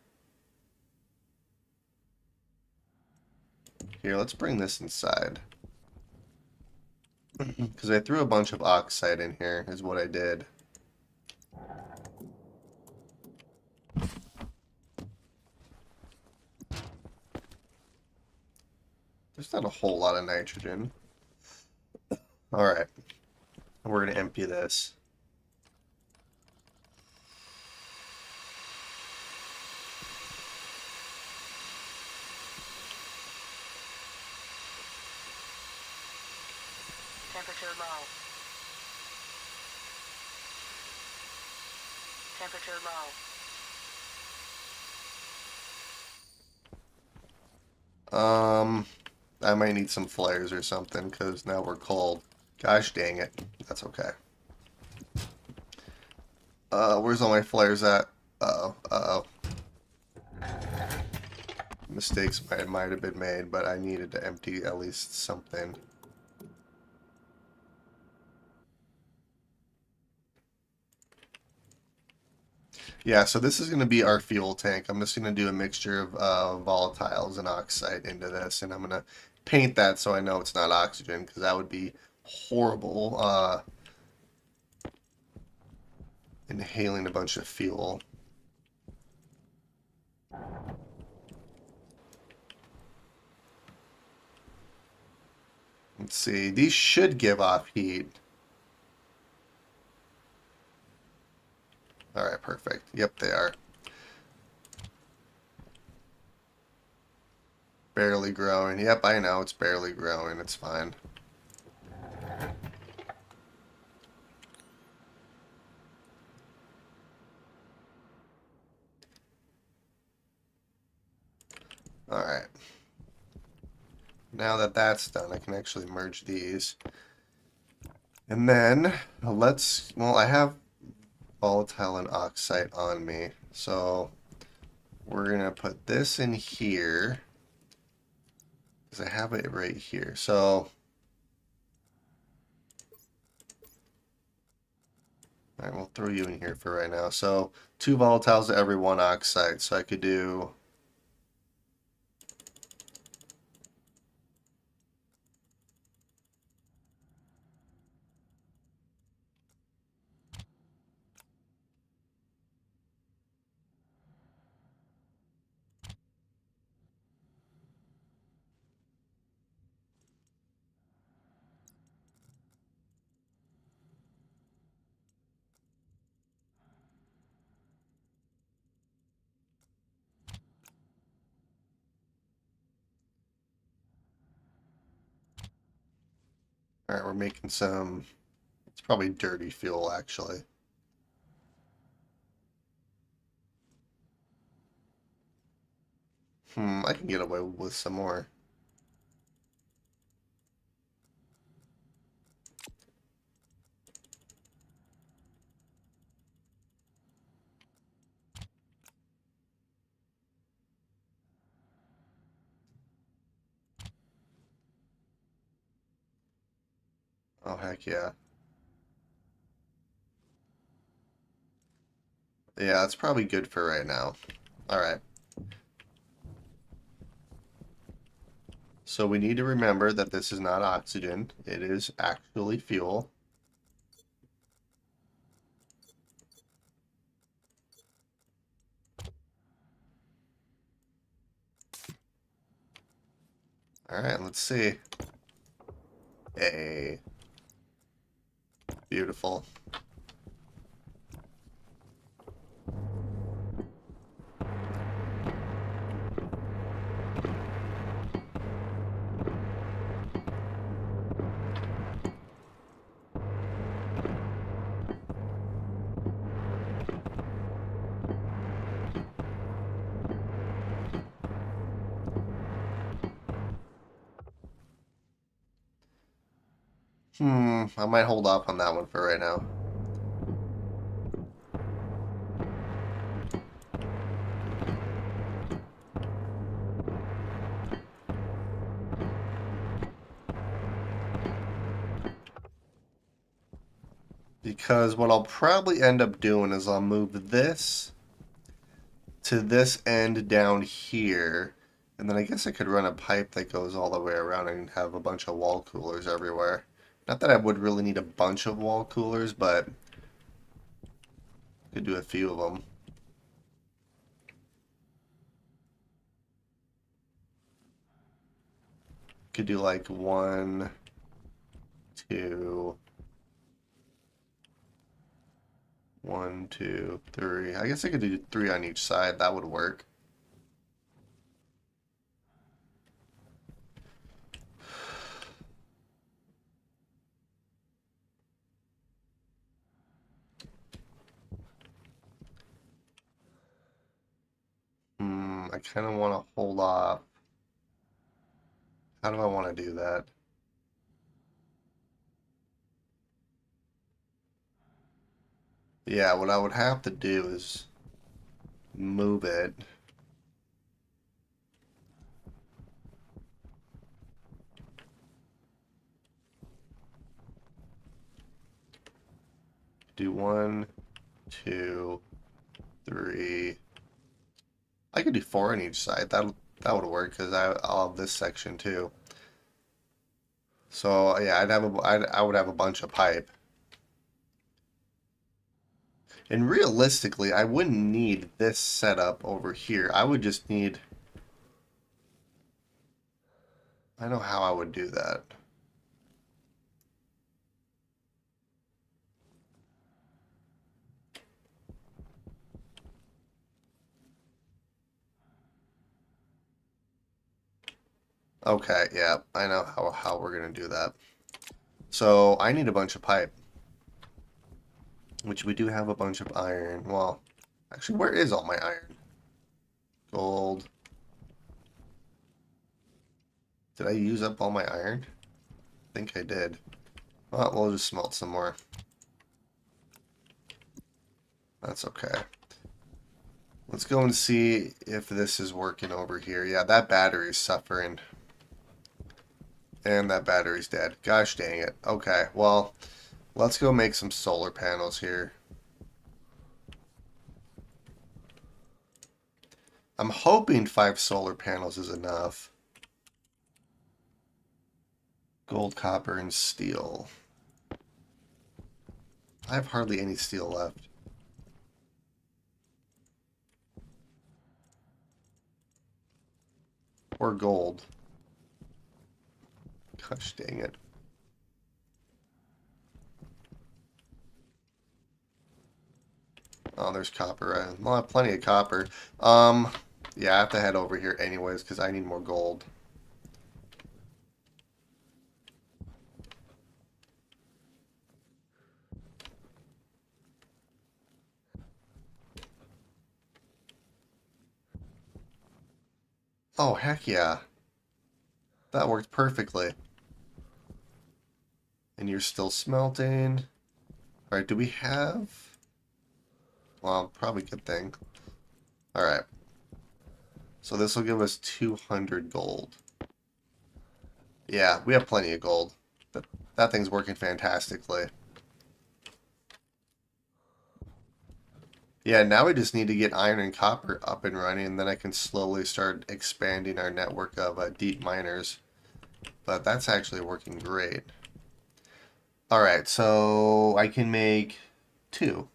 Here, let's bring this inside. Because I threw a bunch of oxide in here, is what I did. There's not a whole lot of nitrogen. Alright, we're going to empty this. Temperature low. Temperature low. I might need some flares or something, because now we're cold. Gosh dang it. That's okay. Where's all my flares at? Uh-oh, uh-oh. Mistakes might have been made, but I needed to empty at least something. Yeah, so this is going to be our fuel tank. I'm just going to do a mixture of volatiles and oxide into this, and I'm going to paint that so I know it's not oxygen, because that would be horrible, inhaling a bunch of fuel. Let's see, these should give off heat. All right, perfect. Yep, they are. Barely growing. Yep, I know, it's barely growing. It's fine. All right. Now that that's done, I can actually merge these. And then well, I have volatile and oxide on me. So we're going to put this in here because I have it right here. So, all right, we'll throw you in here for right now. So 2 volatiles to every 1 oxide. So I could do all right, we're making some, it's probably dirty fuel actually. I can get away with some more. Oh, heck yeah. Yeah, that's probably good for right now. All right. So we need to remember that this is not oxygen. It is actually fuel. All right, let's see. Hey, beautiful. I might hold off on that one for right now. Because what I'll probably end up doing is I'll move this to this end down here. And then I guess I could run a pipe that goes all the way around and have a bunch of wall coolers everywhere. Not that I would really need a bunch of wall coolers, but I could do a few of them. Could do like 1, 2, 1, 2, 3. I guess I could do 3 on each side. That would work. I kind of want to hold off. How do I want to do that? Yeah, what I would have to do is move it. Do 1, 2, 3. could do 4 on each side. That would work because I'll have this section too. So yeah, I would have a bunch of pipe. And realistically, I wouldn't need this setup over here. I would just need. I know how I would do that. Okay, yeah, I know how we're gonna do that. So I need a bunch of pipe, which we do have a bunch of iron. Well, actually, where is all my iron? Gold. Did I use up all my iron? I think I did. Well, we'll just smelt some more. That's okay. Let's go and see if this is working over here. Yeah, that battery's suffering. And that battery's dead. Gosh dang it. Okay, well, let's go make some solar panels here. I'm hoping 5 solar panels is enough. Gold, copper, and steel. I have hardly any steel left. Or gold. Gosh dang it. Oh, there's copper. Well, I have plenty of copper. Yeah, I have to head over here anyways because I need more gold. Oh, heck yeah. That worked perfectly. And you're still smelting. Alright, do we have... Well, probably good thing. Alright. So this will give us 200 gold. Yeah, we have plenty of gold. That thing's working fantastically. Yeah, now we just need to get iron and copper up and running, and then I can slowly start expanding our network of deep miners. But that's actually working great. Alright, so I can make 2.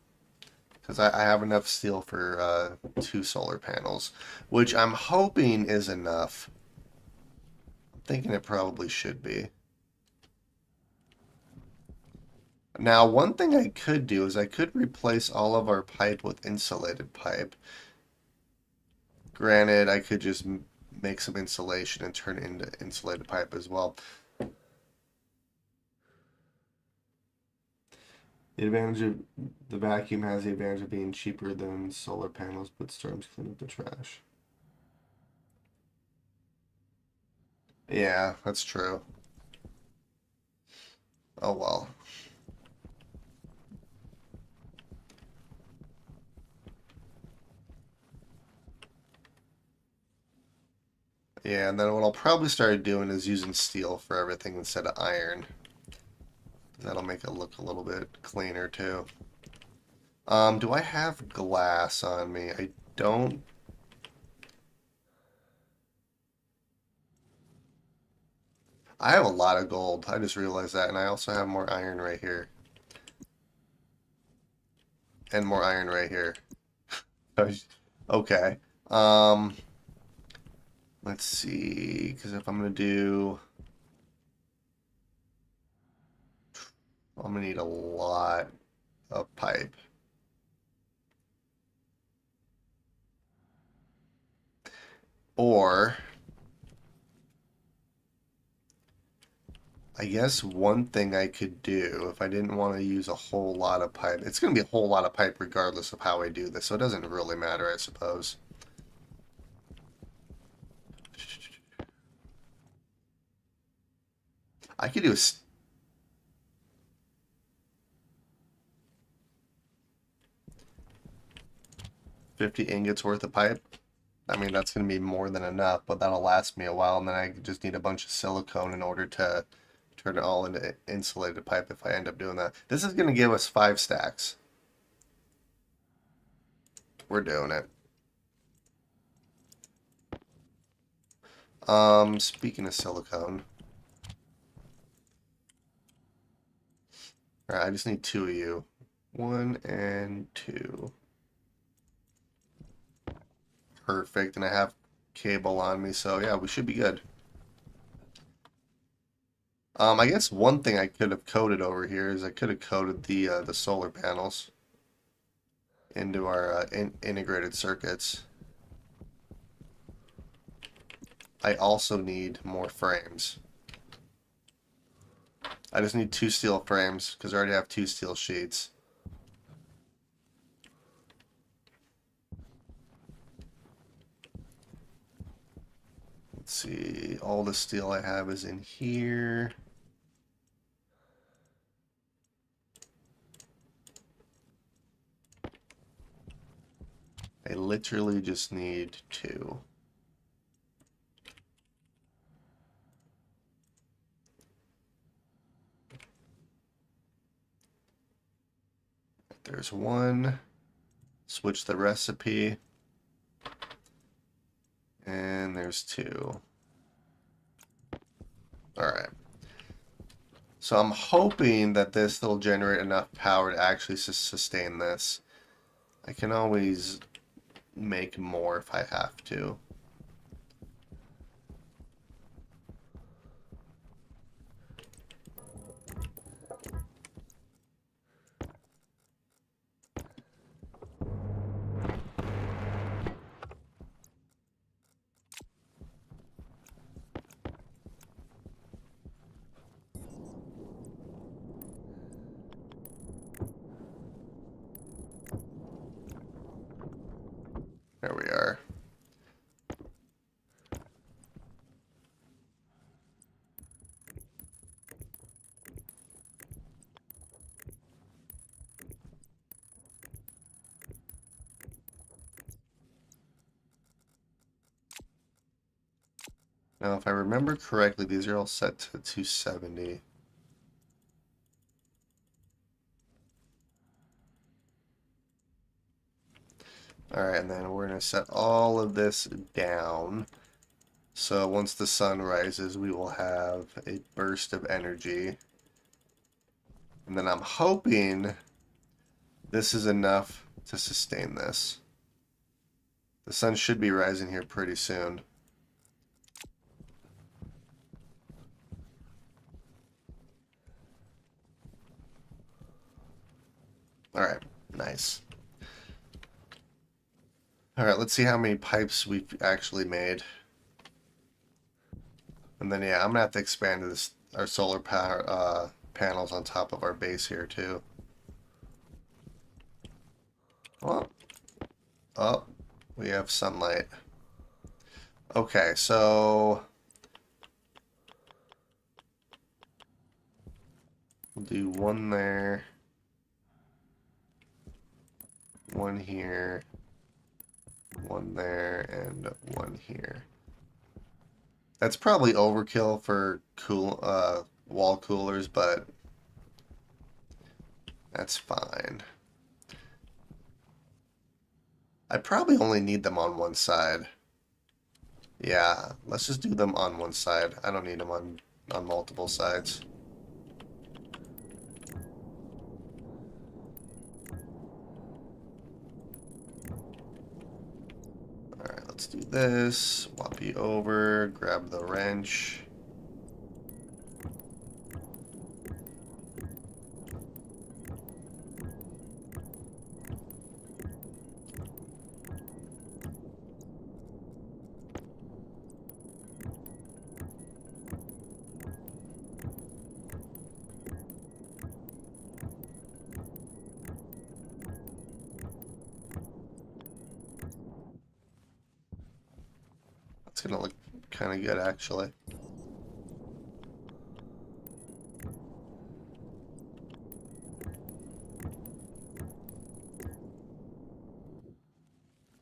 Because I have enough steel for 2 solar panels. Which I'm hoping is enough. I'm thinking it probably should be. Now, one thing I could do is I could replace all of our pipe with insulated pipe. Granted, I could just make some insulation and turn it into insulated pipe as well. The advantage of the vacuum has the advantage of being cheaper than solar panels, but storms clean up the trash. Yeah, that's true. Oh well. Yeah, and then what I'll probably start doing is using steel for everything instead of iron. That'll make it look a little bit cleaner too. Do I have glass on me? I don't. I have a lot of gold. I just realized that, and I also have more iron right here. And more iron right here. Okay. Um, let's see, because if I'm gonna do, I'm gonna need a lot of pipe. Or I guess one thing I could do if I didn't want to use a whole lot of pipe, it's going to be a whole lot of pipe regardless of how I do this, so it doesn't really matter, I suppose. I could do 50 ingots worth of pipe. I mean, that's going to be more than enough, but that'll last me a while, and then I just need a bunch of silicone in order to turn it all into insulated pipe if I end up doing that. This is going to give us 5 stacks. We're doing it. Speaking of silicone. Alright, I just need 2 of you. 1 and 2. Perfect, and I have cable on me, so yeah, we should be good. I guess one thing I could have coded over here is I could have coded the solar panels into our integrated circuits. I also need more frames. I just need 2 steel frames because I already have 2 steel sheets. Let's see, all the steel I have is in here. I literally just need 2. There's 1. Switch the recipe. And there's 2. Alright. So I'm hoping that this will generate enough power to actually sustain this. I can always make more if I have to. There we are. Now, if I remember correctly, these are all set to 270. Alright, and then we're going to set all of this down. So once the sun rises, we will have a burst of energy. And then I'm hoping this is enough to sustain this. The sun should be rising here pretty soon. Alright, nice. Alright, let's see how many pipes we've actually made. And then, yeah, I'm going to have to expand this, our solar power panels on top of our base here, too. Well, oh, we have sunlight. Okay, so we'll do 1 there, 1 here, 1 there, and 1 here. That's probably overkill for wall coolers, but that's fine. I probably only need them on one side. Yeah, let's just do them on one side. I don't need them on multiple sides. Alright, let's do this. Swap you over, grab the wrench. It's gonna look kind of good, actually.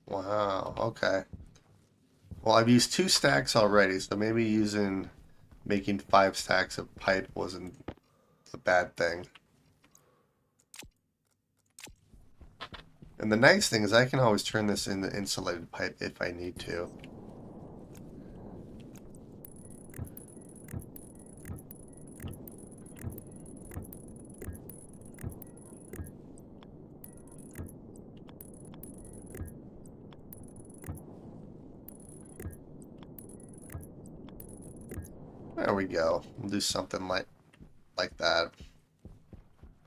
Wow, okay. Well, I've used 2 stacks already, so maybe making 5 stacks of pipe wasn't a bad thing. And the nice thing is I can always turn this into insulated pipe if I need to. There we go. We'll do something like that.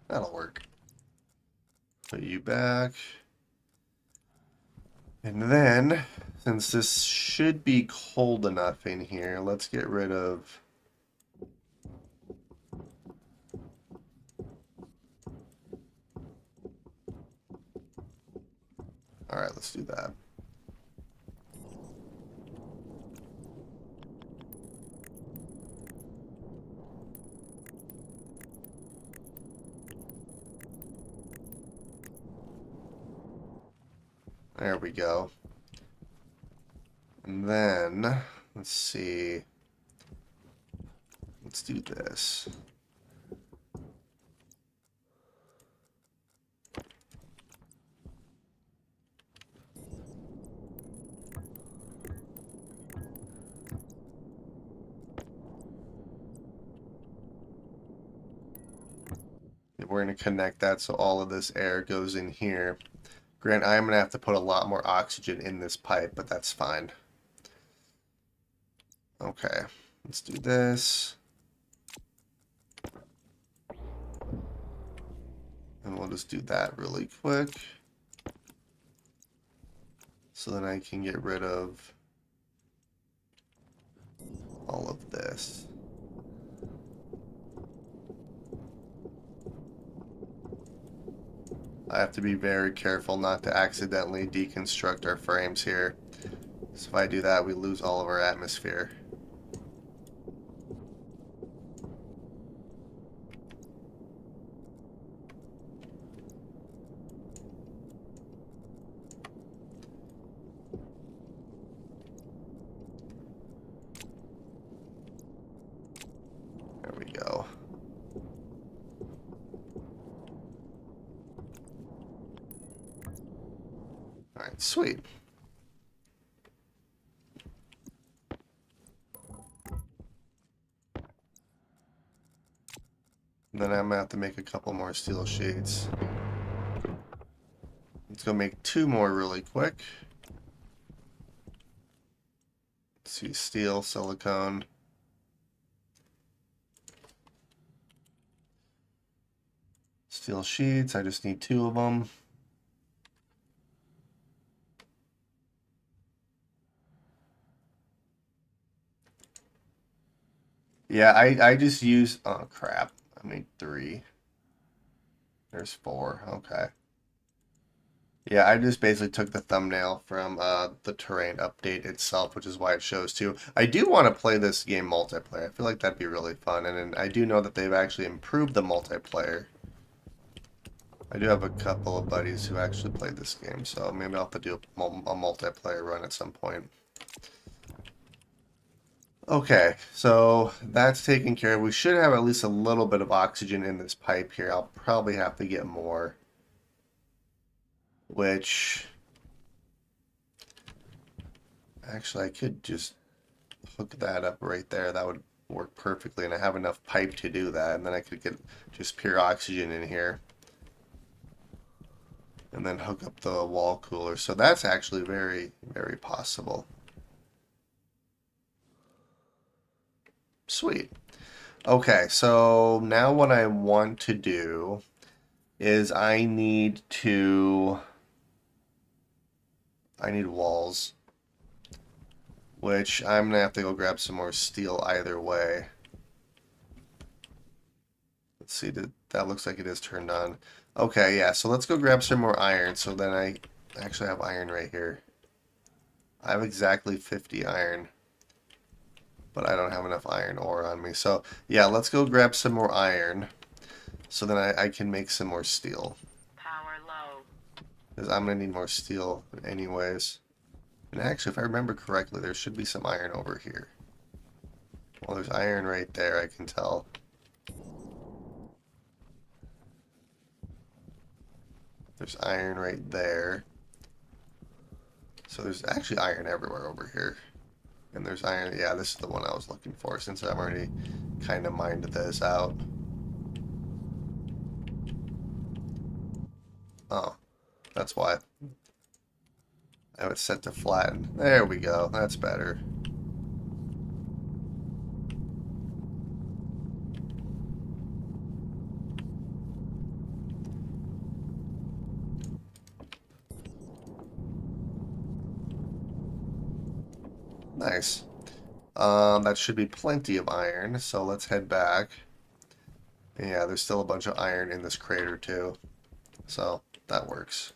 That'll work. Put you back. And then, since this should be cold enough in here, let's get rid of... Alright, let's do that. There we go. And then, let's see. Let's do this. We're going to connect that so all of this air goes in here. Grant, I'm going to have to put a lot more oxygen in this pipe, but that's fine. Okay, let's do this. And we'll just do that really quick. So then I can get rid of all of this. I have to be very careful not to accidentally deconstruct our frames here. So if I do that, we lose all of our atmosphere. There we go. Alright, sweet. And then I'm going to have to make a couple more steel sheets. Let's go make 2 more really quick. Let's see, steel, silicone. Steel sheets, I just need 2 of them. Yeah, I just use, oh crap, I made 3. There's 4, okay. Yeah, I just basically took the thumbnail from the terrain update itself, which is why it shows 2. I do want to play this game multiplayer. I feel like that'd be really fun, and I do know that they've actually improved the multiplayer. I do have a couple of buddies who actually played this game, so maybe I'll have to do a multiplayer run at some point. Okay, so that's taken care of. We should have at least a little bit of oxygen in this pipe here. I'll probably have to get more. Which... Actually, I could just hook that up right there. That would work perfectly, and I have enough pipe to do that. And then I could get just pure oxygen in here. And then hook up the wall cooler. So that's actually very, very possible. Sweet. Okay, so now what I want to do is I need walls, which I'm gonna have to go grab some more steel either way. Let's see, that looks like it is turned on. Okay, yeah, so let's go grab some more iron. So then I actually have iron right here. I have exactly 50 iron, but I don't have enough iron ore on me. So yeah, let's go grab some more iron so then I can make some more steel. Power low. Because I'm going to need more steel anyways. And actually, if I remember correctly, there should be some iron over here. Well, there's iron right there, I can tell. There's iron right there. So there's actually iron everywhere over here. And there's iron, yeah, this is the one I was looking for since I've already kind of mined this out. Oh, that's why. I have it set to flatten. There we go, that's better. Nice. That should be plenty of iron, so let's head back. Yeah, there's still a bunch of iron in this crater too, so that works.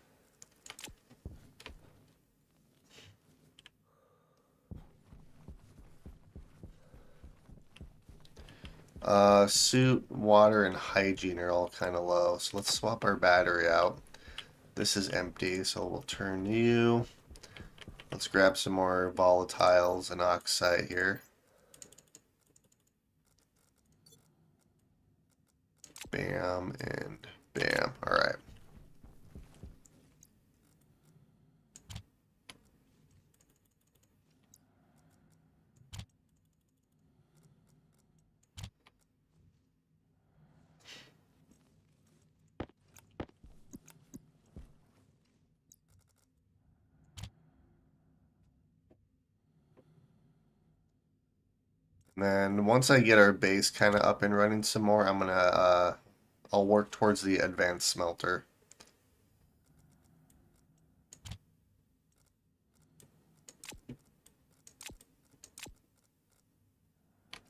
Suit, water, and hygiene are all kind of low, so let's swap our battery out. This is empty, so we'll turn you. Let's grab some more volatiles and oxide here. Bam and bam. Alright. And then once I get our base kind of up and running some more, I'll work towards the advanced smelter.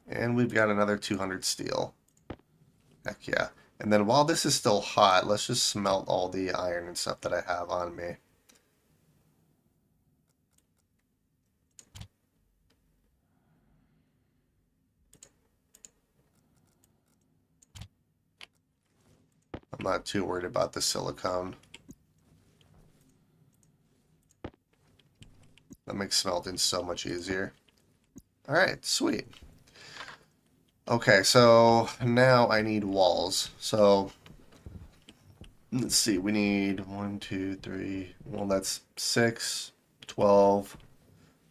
And we've got another 200 steel. Heck yeah. And then while this is still hot, let's just smelt all the iron and stuff that I have on me. I'm not too worried about the silicone. That makes smelting so much easier. Alright, sweet. Okay, so now I need walls. So let's see, we need 1, 2, 3, well that's 6, 12,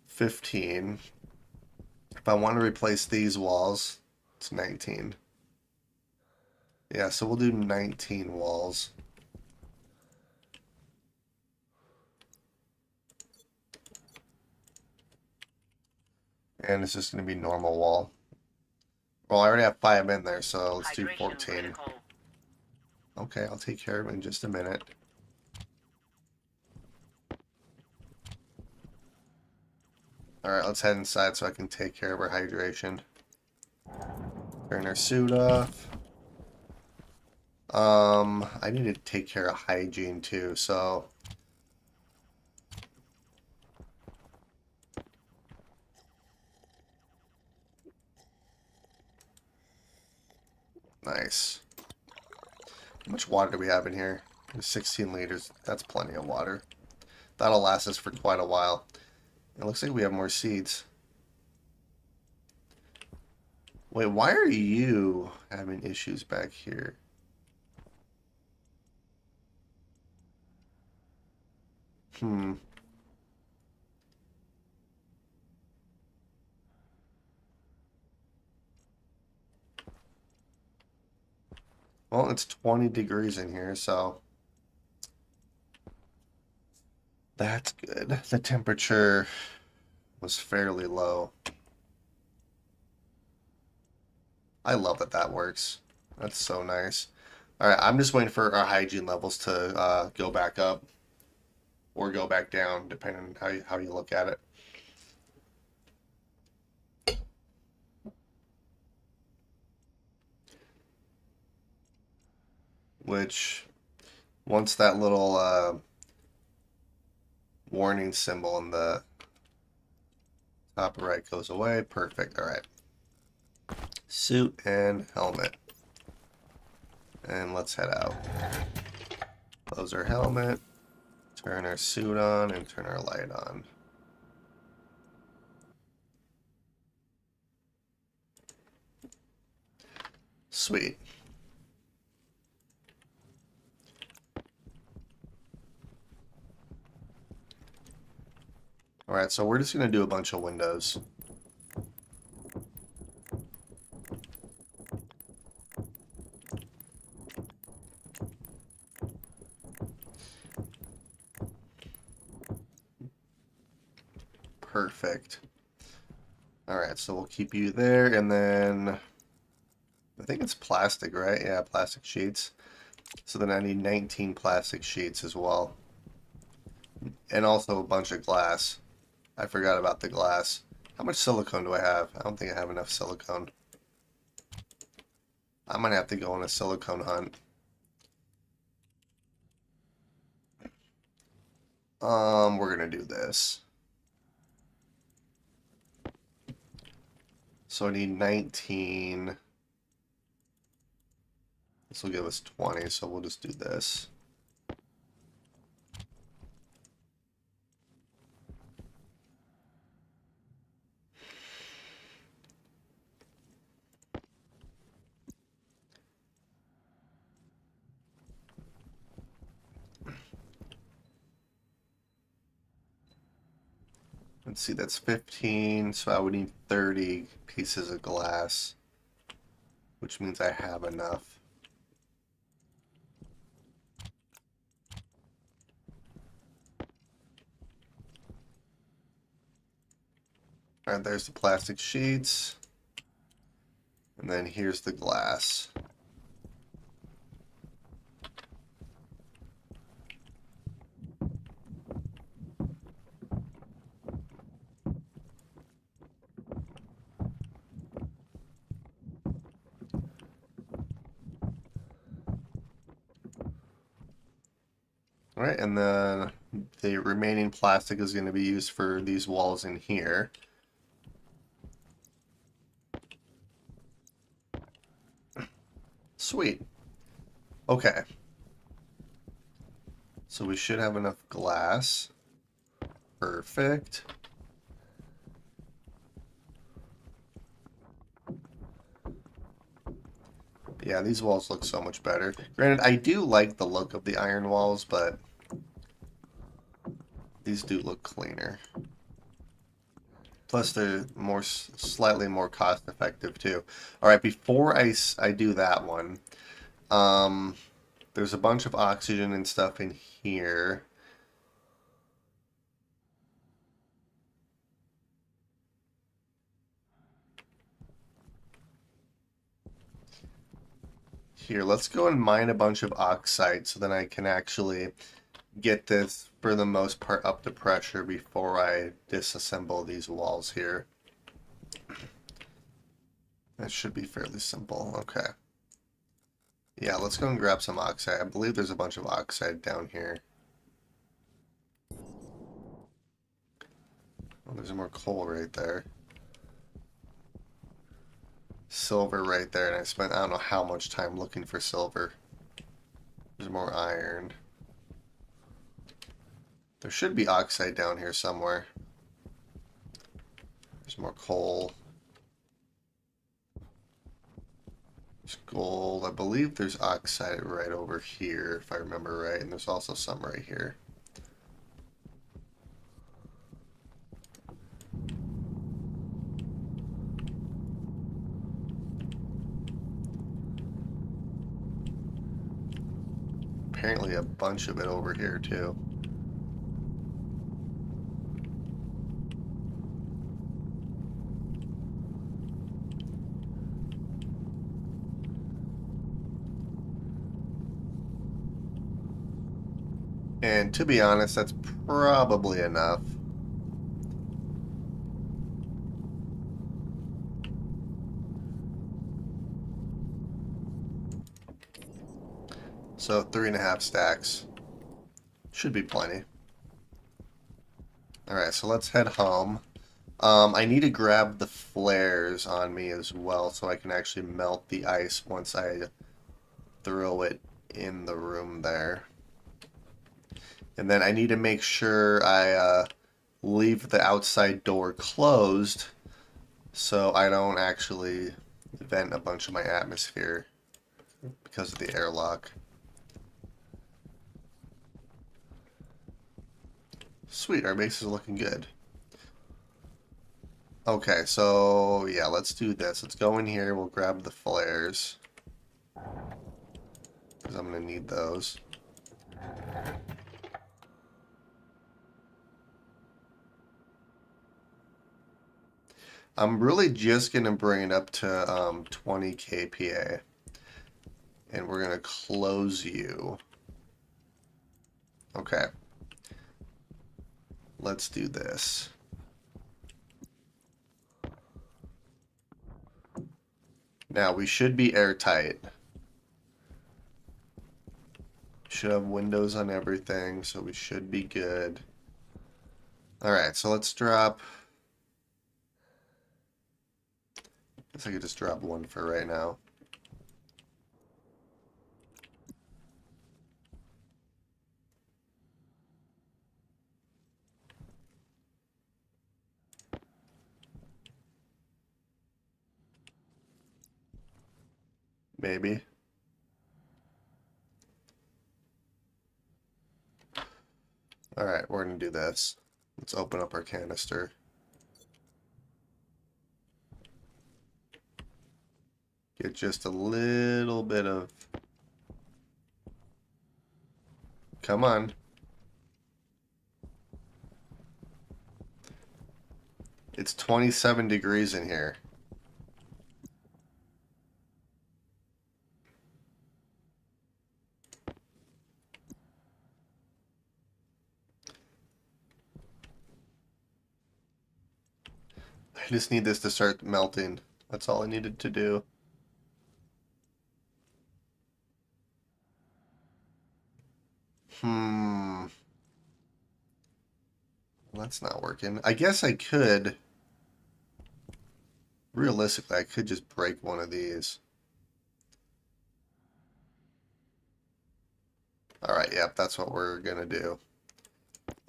15. If I want to replace these walls, it's 19. Yeah, so we'll do 19 walls. And it's just going to be normal wall. Well, I already have 5 in there, so let's do 14. Critical. Okay, I'll take care of it in just a minute. Alright, let's head inside so I can take care of our hydration. Turn our suit off. I need to take care of hygiene too, so... Nice. How much water do we have in here? There's 16 liters. That's plenty of water. That'll last us for quite a while. It looks like we have more seeds. Wait, why are you having issues back here? Hmm. Well, it's 20 degrees in here, so that's good. The temperature was fairly low. I love that that works. That's so nice. Alright, I'm just waiting for our hygiene levels to go back up or go back down, depending on how you look at it. Which, once that little warning symbol in the top right goes away, perfect. Alright. Suit and helmet. And let's head out. Close our helmet, turn our suit on, and turn our light on. Sweet. Alright, so we're just going to do a bunch of windows. Perfect. Alright, so we'll keep you there, and then I think it's plastic, right? Yeah, plastic sheets. So then I need 19 plastic sheets as well. And also a bunch of glass. I forgot about the glass. How much silicone do I have? I don't think I have enough silicone. I might have to go on a silicone hunt. We're gonna do this. So I need 19. This will give us 20, so we'll just do this. Let's see, that's 15, so I would need 30 pieces of glass, which means I have enough. Alright, there's the plastic sheets. And then here's the glass. Alright, and then the remaining plastic is going to be used for these walls in here. Sweet. Okay. So we should have enough glass. Perfect. Yeah, these walls look so much better. Granted, I do like the look of the iron walls, but these do look cleaner. Plus, they're slightly more cost effective too. All right, before I do that one, there's a bunch of oxygen and stuff in here. Here, let's go and mine a bunch of oxide so then I can actually get this, for the most part, up to pressure before I disassemble these walls here. That should be fairly simple. Okay. Yeah, let's go and grab some oxide. I believe there's a bunch of oxide down here. Oh, there's more coal right there. Silver right there, and I spent I don't know how much time looking for silver. There's more iron. There should be oxide down here somewhere. There's more coal. There's gold. I believe there's oxide right over here, if I remember right, and there's also some right here. Apparently a bunch of it over here too. And to be honest, that's probably enough. So 3.5 stacks. Should be plenty. Alright, so let's head home. I need to grab the flares on me as well so I can actually melt the ice once I throw it in the room there. And then I need to make sure I leave the outside door closed so I don't actually vent a bunch of my atmosphere because of the airlock. Sweet, our base is looking good. Okay, so yeah, let's do this. Let's go in here, we'll grab the flares. Because I'm going to need those. I'm really just going to bring it up to 20 kPa. And we're going to close you. Okay. Let's do this. Now we should be airtight. Should have windows on everything, so we should be good. Alright, so let's drop... Guess I could just drop one for right now. Maybe. Alright, we're gonna do this. Let's open up our canister. Get just a little bit of... Come on. It's 27 degrees in here. I just need this to start melting. That's all I needed to do. That's not working. I guess I could... Realistically, I could just break one of these. Alright, yep, that's what we're gonna do.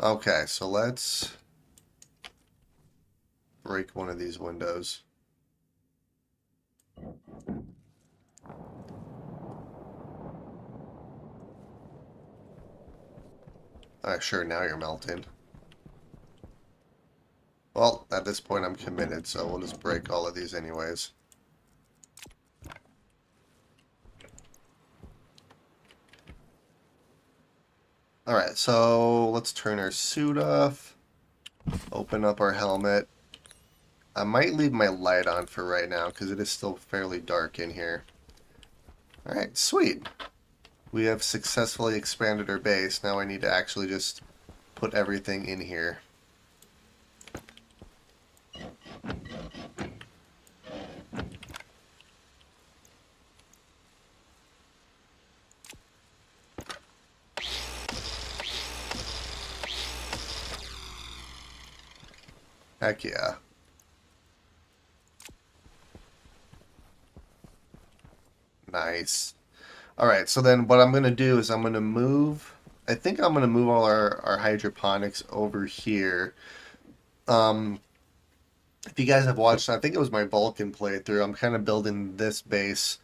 Okay, so let's break one of these windows. Alright, sure, now you're melting. Well, at this point I'm committed, so we'll just break all of these anyways. Alright, so let's turn our suit off. Open up our helmet. I might leave my light on for right now because it is still fairly dark in here. Alright, sweet. We have successfully expanded our base. Now I need to actually just put everything in here. Heck yeah. Nice. Alright, so then what I'm going to do is I'm going to move... I think I'm going to move all our hydroponics over here. If you guys have watched, I think it was my Vulcan playthrough, I'm kind of building this base,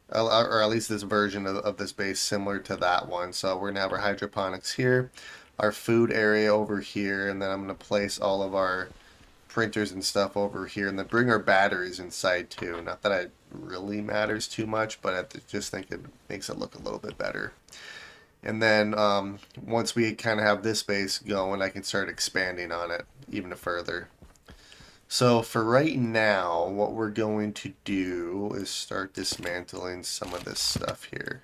or at least this version of this base similar to that one. So we're going to have our hydroponics here, our food area over here, and then I'm going to place all of our printers and stuff over here, and then bring our batteries inside too. Not that it really matters too much, but I just think it makes it look a little bit better. And then once we kind of have this base going, I can start expanding on it even further. So for right now, what we're going to do is start dismantling some of this stuff here.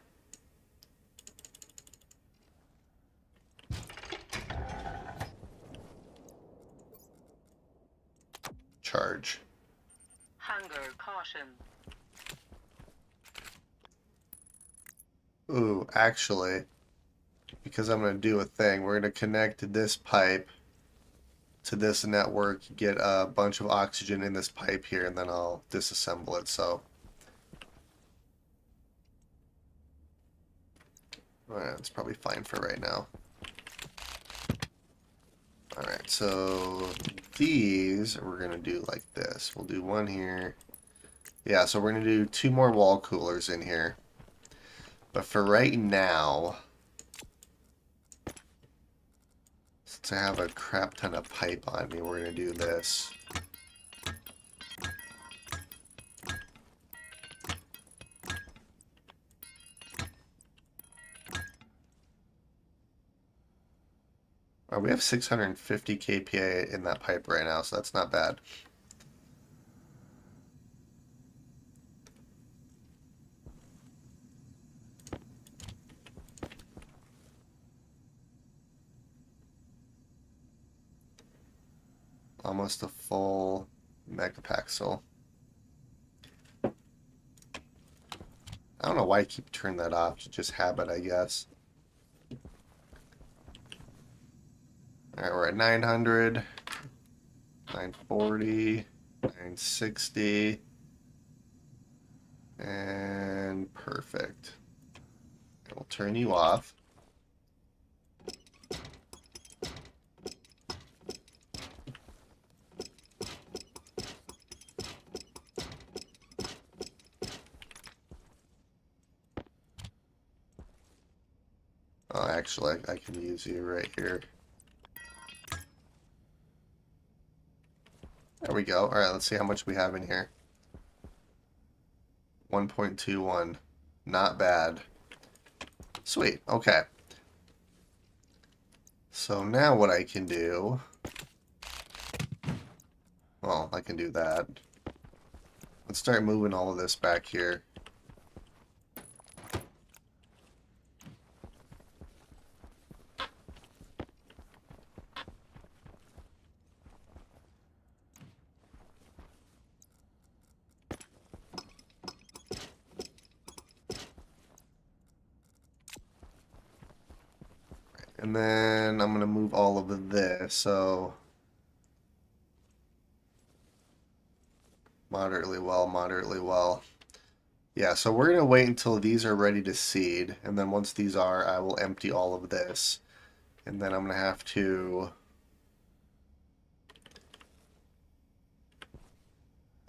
Charge. Hunger caution. Ooh, actually, because I'm going to do a thing, we're going to connect this pipe to this network, get a bunch of oxygen in this pipe here, and then I'll disassemble it. So, alright, that's probably fine for right now. Alright, so these we're going to do like this. We'll do one here. Yeah, so we're going to do 2 more wall coolers in here. But for right now, since I have a crap ton of pipe on me, we're going to do this. We have 650 kPa in that pipe right now, so that's not bad. Almost a full megapixel. I don't know why I keep turning that off. It's just habit, I guess. Alright, we're at 900, 940, 960, and perfect. And we'll turn you off. Oh, actually, I can use you right here. There we go. Alright, let's see how much we have in here. 1.21. Not bad. Sweet. Okay. So now what I can do... Well, I can do that. Let's start moving all of this back here. And then I'm going to move all of this, so moderately well, moderately well. Yeah, so we're going to wait until these are ready to seed, and then once these are, I will empty all of this. And then I'm going to have to...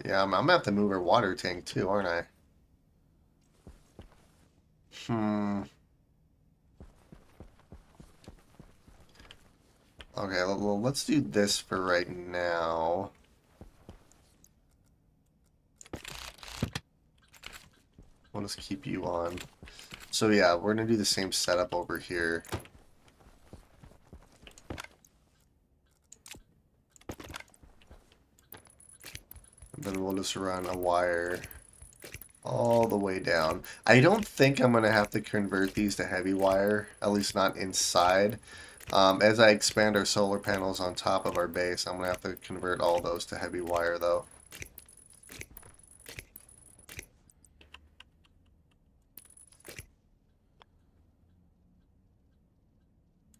Yeah, I'm going to have to move our water tank too, aren't I? Okay, well, let's do this for right now. We'll just keep you on. So yeah, we're going to do the same setup over here. And then we'll just run a wire all the way down. I don't think I'm going to have to convert these to heavy wire, at least not inside. As I expand our solar panels on top of our base, I'm going to have to convert all those to heavy wire though.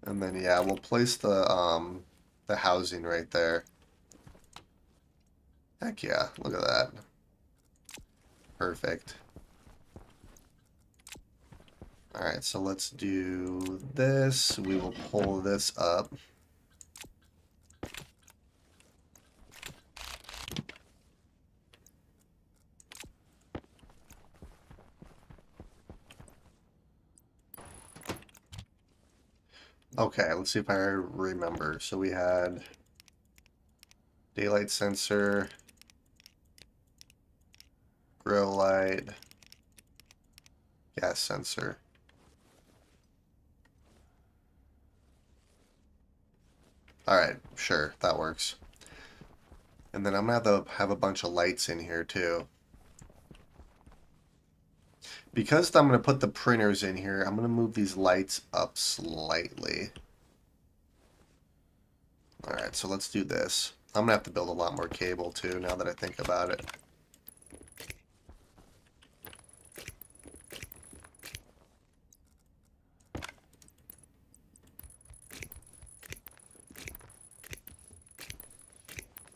And then yeah, we'll place the housing right there. Heck yeah, look at that. Perfect. Alright, so let's do this. We will pull this up. Okay, let's see if I remember. So we had daylight sensor, grow light, gas sensor. Alright, sure, that works. And then I'm going to have to have a bunch of lights in here too. Because I'm going to put the printers in here, I'm going to move these lights up slightly. Alright, so let's do this. I'm going to have to build a lot more cable too, now that I think about it.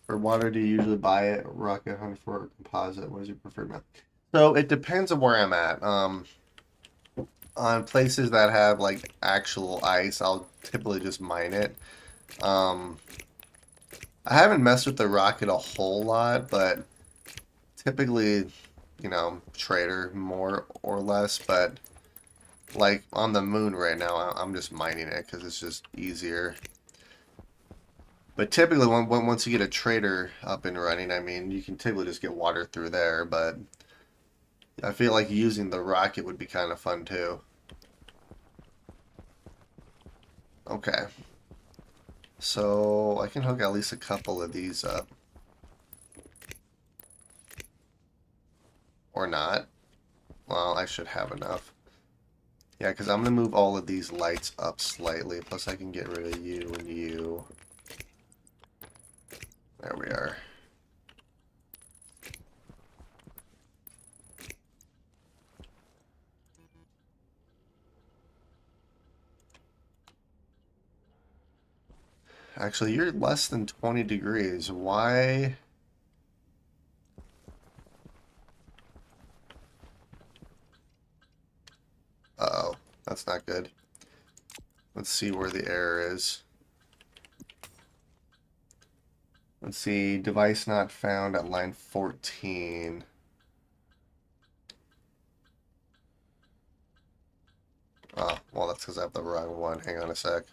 For water, do you usually buy it, rocket 104 or composite? What is your preferred method? So it depends on where I'm at. On places that have like actual ice, I'll typically just mine it. I haven't messed with the rocket a whole lot, but typically, you know, trader more or less. But like on the moon right now, I'm just mining it because it's just easier. But typically, once you get a trader up and running, I mean, you can typically just get water through there. But I feel like using the rocket would be kind of fun too. Okay. So I can hook at least a couple of these up. Or not. Well, I should have enough. Yeah, because I'm going to move all of these lights up slightly. Plus I can get rid of you and you. There we are. Actually, you're less than 20 degrees. Why? Uh-oh, that's not good. Let's see where the error is. Let's see, device not found at line 14. Oh, well, that's because I have the wrong one. Hang on a sec.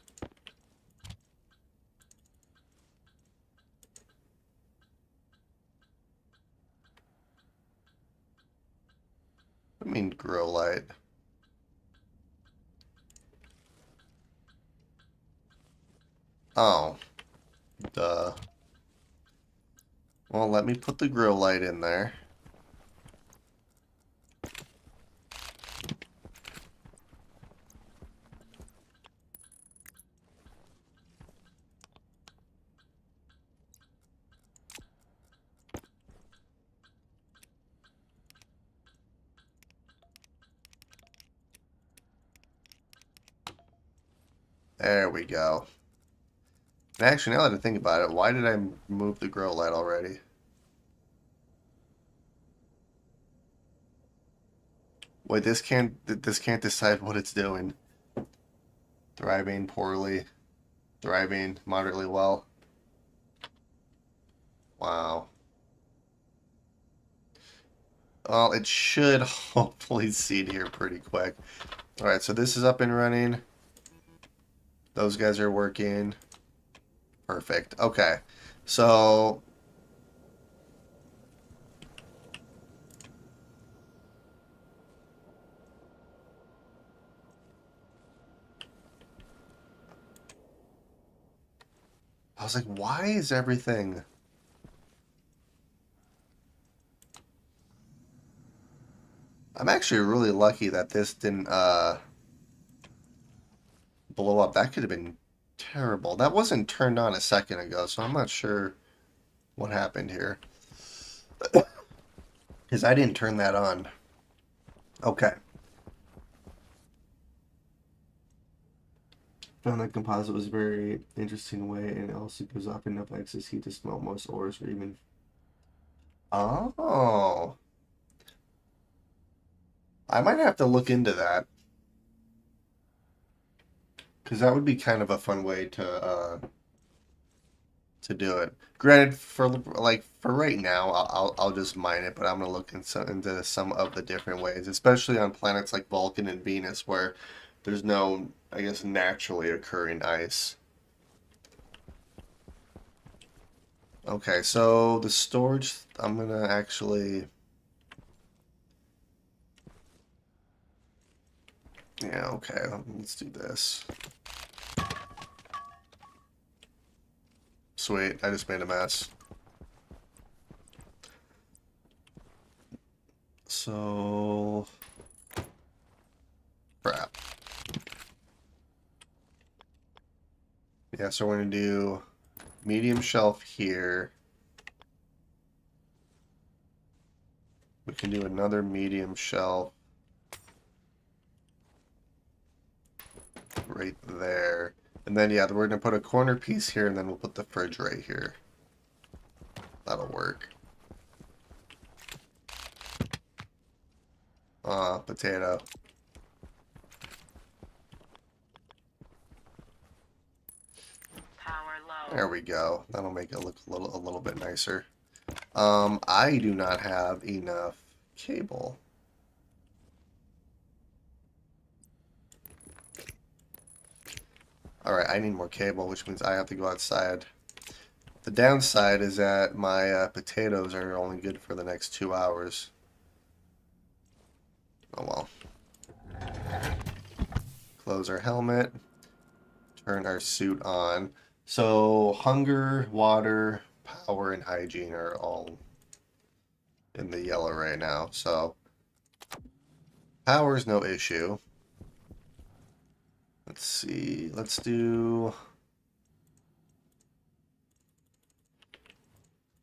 I mean grow light. Oh, duh. Well, let me put the grow light in there. There we go. And actually, now that I think about it, why did I move the grow light already? Wait, this can't decide what it's doing. Thriving poorly, thriving moderately well. Wow. Well, it should hopefully seed here pretty quick. All right, so this is up and running. Those guys are working. Perfect. Okay. So I was like, why is everything... I'm actually really lucky that this didn't blow up. That could have been terrible. That wasn't turned on a second ago, so I'm not sure what happened here. Because I didn't turn that on. Okay. Found that composite was a very interesting way, and it also gives off enough excess heat to smelt most ores or even... Oh. I might have to look into that. Because that would be kind of a fun way to do it. Granted, for right now, I'll just mine it, but I'm gonna look into some of the different ways, especially on planets like Vulcan and Venus, where there's no, I guess, naturally occurring ice. Okay, so the storage, I'm gonna actually, yeah, okay, let's do this. Sweet, I just made a mess. So, crap. Yeah, so we're gonna do medium shelf here. We can do another medium shelf right there. And then, yeah, we're going to put a corner piece here, and then we'll put the fridge right here. That'll work. Potato. Power low. There we go. That'll make it look a little bit nicer. I do not have enough cable. Alright, I need more cable, which means I have to go outside. The downside is that my potatoes are only good for the next 2 hours. Oh well. Close our helmet. Turn our suit on. So, hunger, water, power, and hygiene are all in the yellow right now. So, power's no issue. Let's see. Let's do...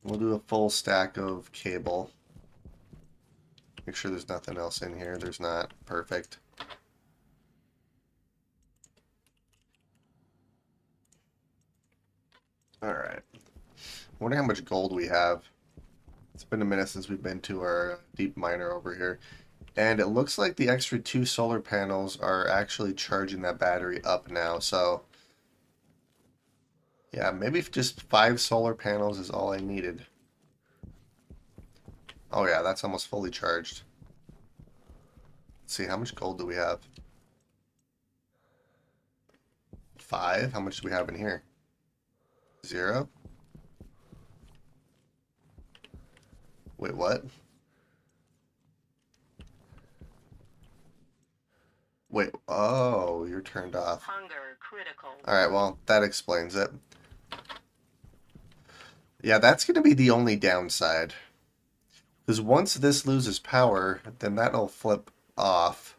We'll do a full stack of cable. Make sure there's nothing else in here. There's not. Perfect. wonder how much gold we have. It's been a minute since we've been to our deep miner over here. And it looks like the extra 2 solar panels are actually charging that battery up now. So, yeah, maybe if just 5 solar panels is all I needed. Oh yeah, that's almost fully charged. Let's see, how much gold do we have? 5? How much do we have in here? 0? Wait, what? Wait, oh, you're turned off. Hunger critical. Alright, well, that explains it. Yeah, that's going to be the only downside. Because once this loses power, then that'll flip off.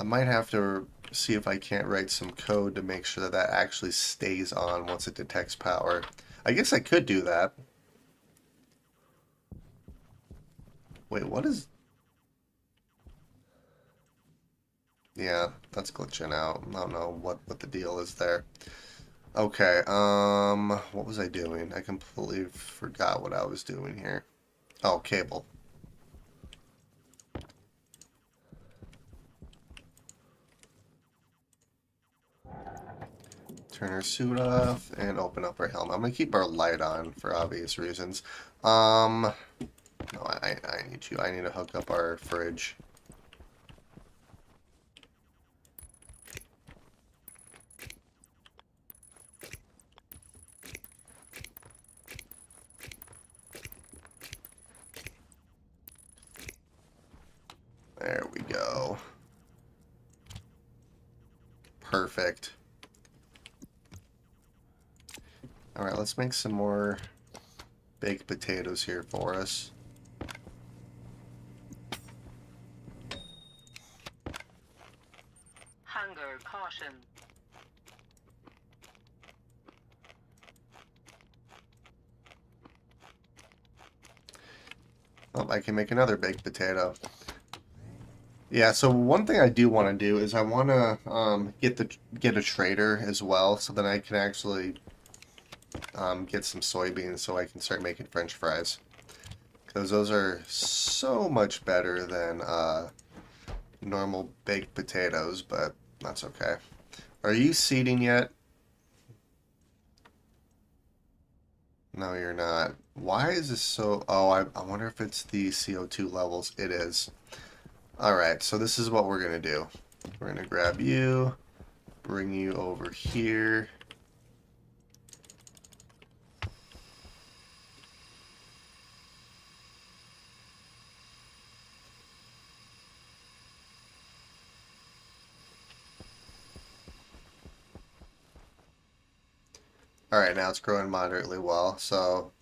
I might have to see if I can't write some code to make sure that that actually stays on once it detects power. I guess I could do that. Wait, what is... Yeah, that's glitching out. I don't know what the deal is there. Okay, what was I doing? I completely forgot what I was doing here. Oh, cable. Turn our suit off and open up our helmet. I'm gonna keep our light on for obvious reasons. No, I need to hook up our fridge. There we go. Perfect. Alright, let's make some more baked potatoes here for us. Hunger caution. Oh, I can make another baked potato. Yeah, so one thing I do want to do is I want to get a trader as well, so then I can actually get some soybeans so I can start making French fries. Because those are so much better than normal baked potatoes, but that's okay. Are you seeding yet? No, you're not. Why is this so... Oh, I wonder if it's the CO2 levels. It is. Alright, so this is what we're going to do. We're going to grab you, bring you over here. Alright, now it's growing moderately well, so...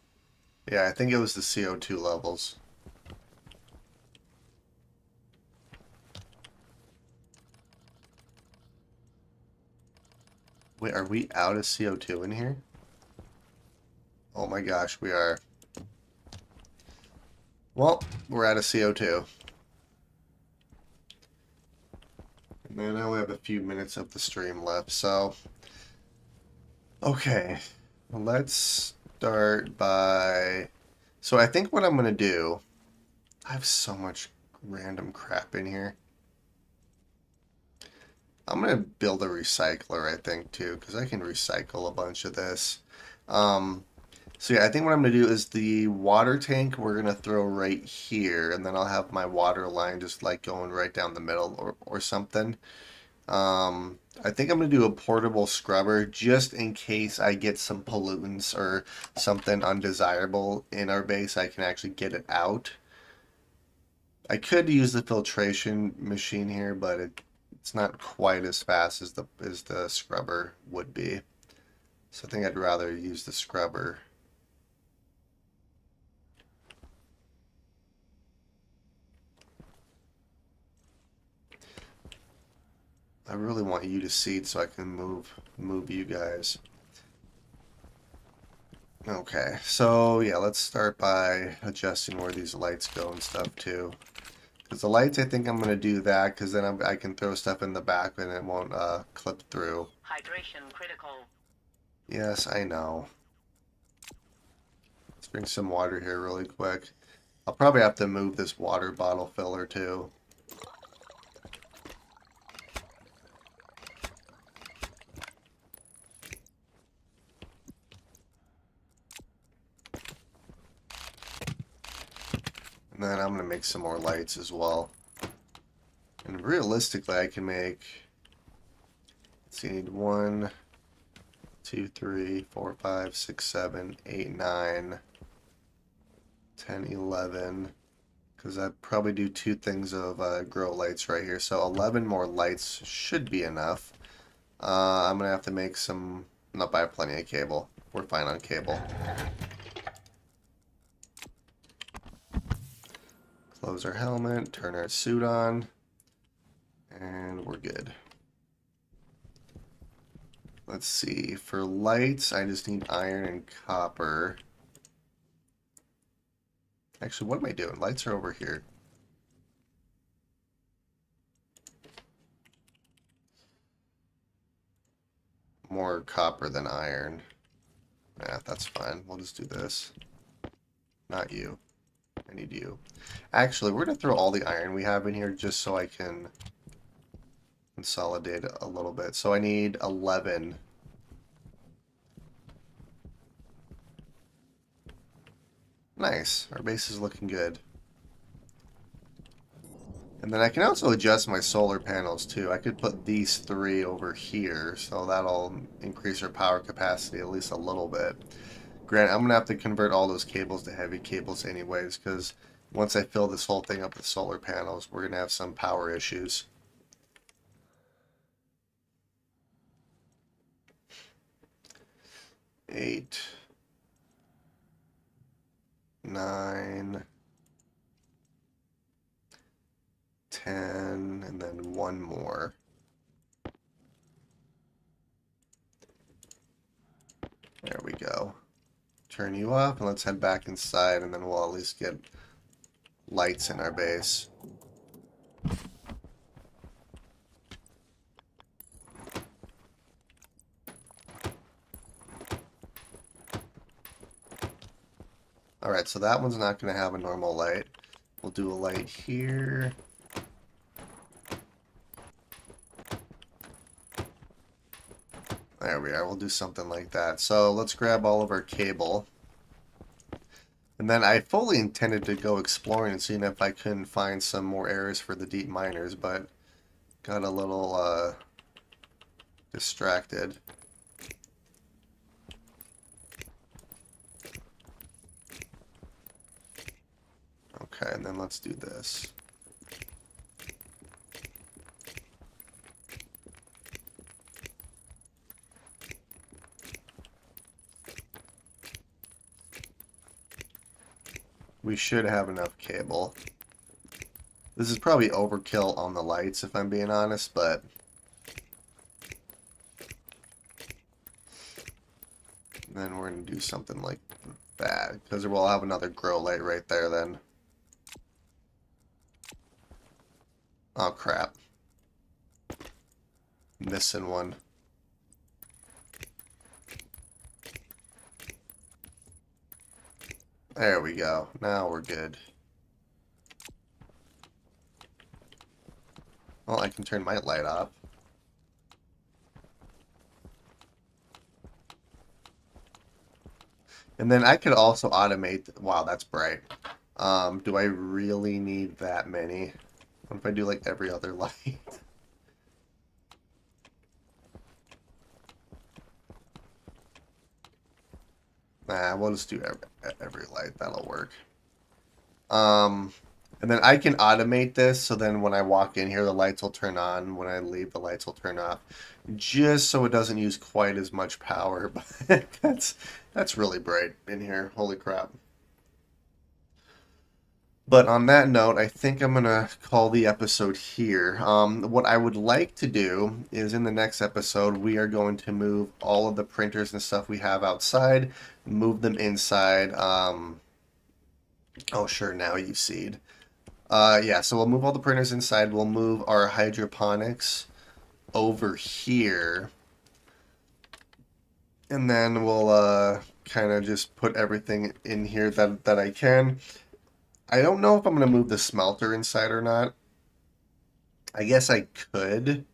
Yeah, I think it was the CO2 levels. Wait, are we out of CO2 in here? Oh my gosh, we are. Well, we're out of CO2. And then I only have a few minutes of the stream left, so... Okay, let's start by... So I think what I'm going to do... I have so much random crap in here. I'm going to build a recycler, I think, too, because I can recycle a bunch of this. So yeah, I think what I'm going to do is the water tank we're going to throw right here, and then I'll have my water line just like going right down the middle or something. I think I'm going to do a portable scrubber just in case I get some pollutants or something undesirable in our base. I can actually get it out. I could use the filtration machine here, but it's not quite as fast as the scrubber would be. So I think I'd rather use the scrubber. I really want you to seed so I can move you guys. Okay, so yeah, let's start by adjusting where these lights go and stuff too. Because the lights, I think I'm going to do that because then I can throw stuff in the back and it won't clip through. Hydration critical. Yes, I know. drink some water here really quick. I'll probably have to move this water bottle filler too. And then I'm going to make some more lights as well. And realistically, I can make, let's see, I need 1, 2, 3, 4, 5, 6, 7, 8, 9, 10, 11. Because I probably do 2 things of grow lights right here. So 11 more lights should be enough. I'm going to have to make some, not buy plenty of cable. We're fine on cable. Close our helmet, turn our suit on, and we're good. Let's see, for lights, I just need iron and copper. Actually, what am I doing? Lights are over here. More copper than iron. Yeah, that's fine. We'll just do this. Not you. I need you. Actually, we're going to throw all the iron we have in here just so I can consolidate a little bit. So I need 11. Nice. Our base is looking good. And then I can also adjust my solar panels too. I could put these 3 over here, so that'll increase our power capacity at least a little bit. Granted, I'm going to have to convert all those cables to heavy cables anyways, because once I fill this whole thing up with solar panels, we're going to have some power issues. Eight, 9, 10, and then 1 more. There we go. Turn you off, and let's head back inside, and then we'll at least get lights in our base. Alright, so that one's not going to have a normal light. We'll do a light here. There we are. We'll do something like that. So let's grab all of our cable. And then I fully intended to go exploring and seeing if I couldn't find some more areas for the deep miners, but got a little distracted. Okay, and then let's do this. We should have enough cable. This is probably overkill on the lights, if I'm being honest, but then we're going to do something like that, because we'll have another grow light right there then. Oh, crap. Missing one. There we go. Now we're good. Well, I can turn my light off. And then I could also automate... Wow, that's bright. Do I really need that many? What if I do like every other light? Nah, we'll just do every light. That'll work. And then I can automate this, so then when I walk in here, the lights will turn on. When I leave, the lights will turn off. Just so it doesn't use quite as much power. But that's really bright in here. Holy crap. But on that note, I think I'm going to call the episode here. What I would like to do is in the next episode, we are going to move all of the printers and stuff we have outside, move them inside. Oh, sure, now you seed. Yeah, so we'll move all the printers inside. We'll move our hydroponics over here. And then we'll kind of just put everything in here that I can. I don't know if I'm going to move the smelter inside or not. I guess I could,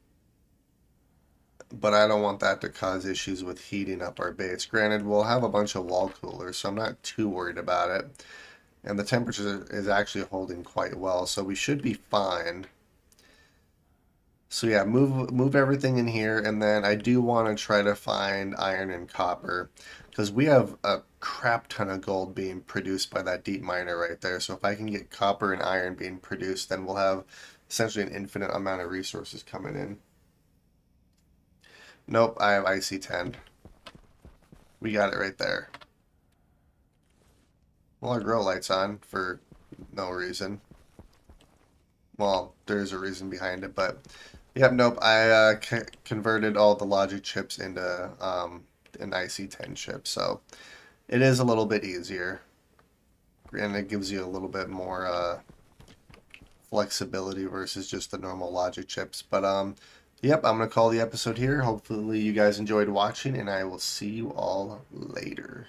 but I don't want that to cause issues with heating up our base. Granted, we'll have a bunch of wall coolers, so I'm not too worried about it. And the temperature is actually holding quite well, so we should be fine. So yeah, move everything in here, and then I do want to try to find iron and copper, because we have a crap ton of gold being produced by that deep miner right there. So if I can get copper and iron being produced, then we'll have essentially an infinite amount of resources coming in. Nope, I have IC10. We got it right there. Well, our grow light's on for no reason. Well, there's a reason behind it, but yep, nope. I converted all the logic chips into an IC10 chip, so it is a little bit easier, and it gives you a little bit more flexibility versus just the normal logic chips. But yep, I'm gonna call the episode here. Hopefully, you guys enjoyed watching, and I will see you all later.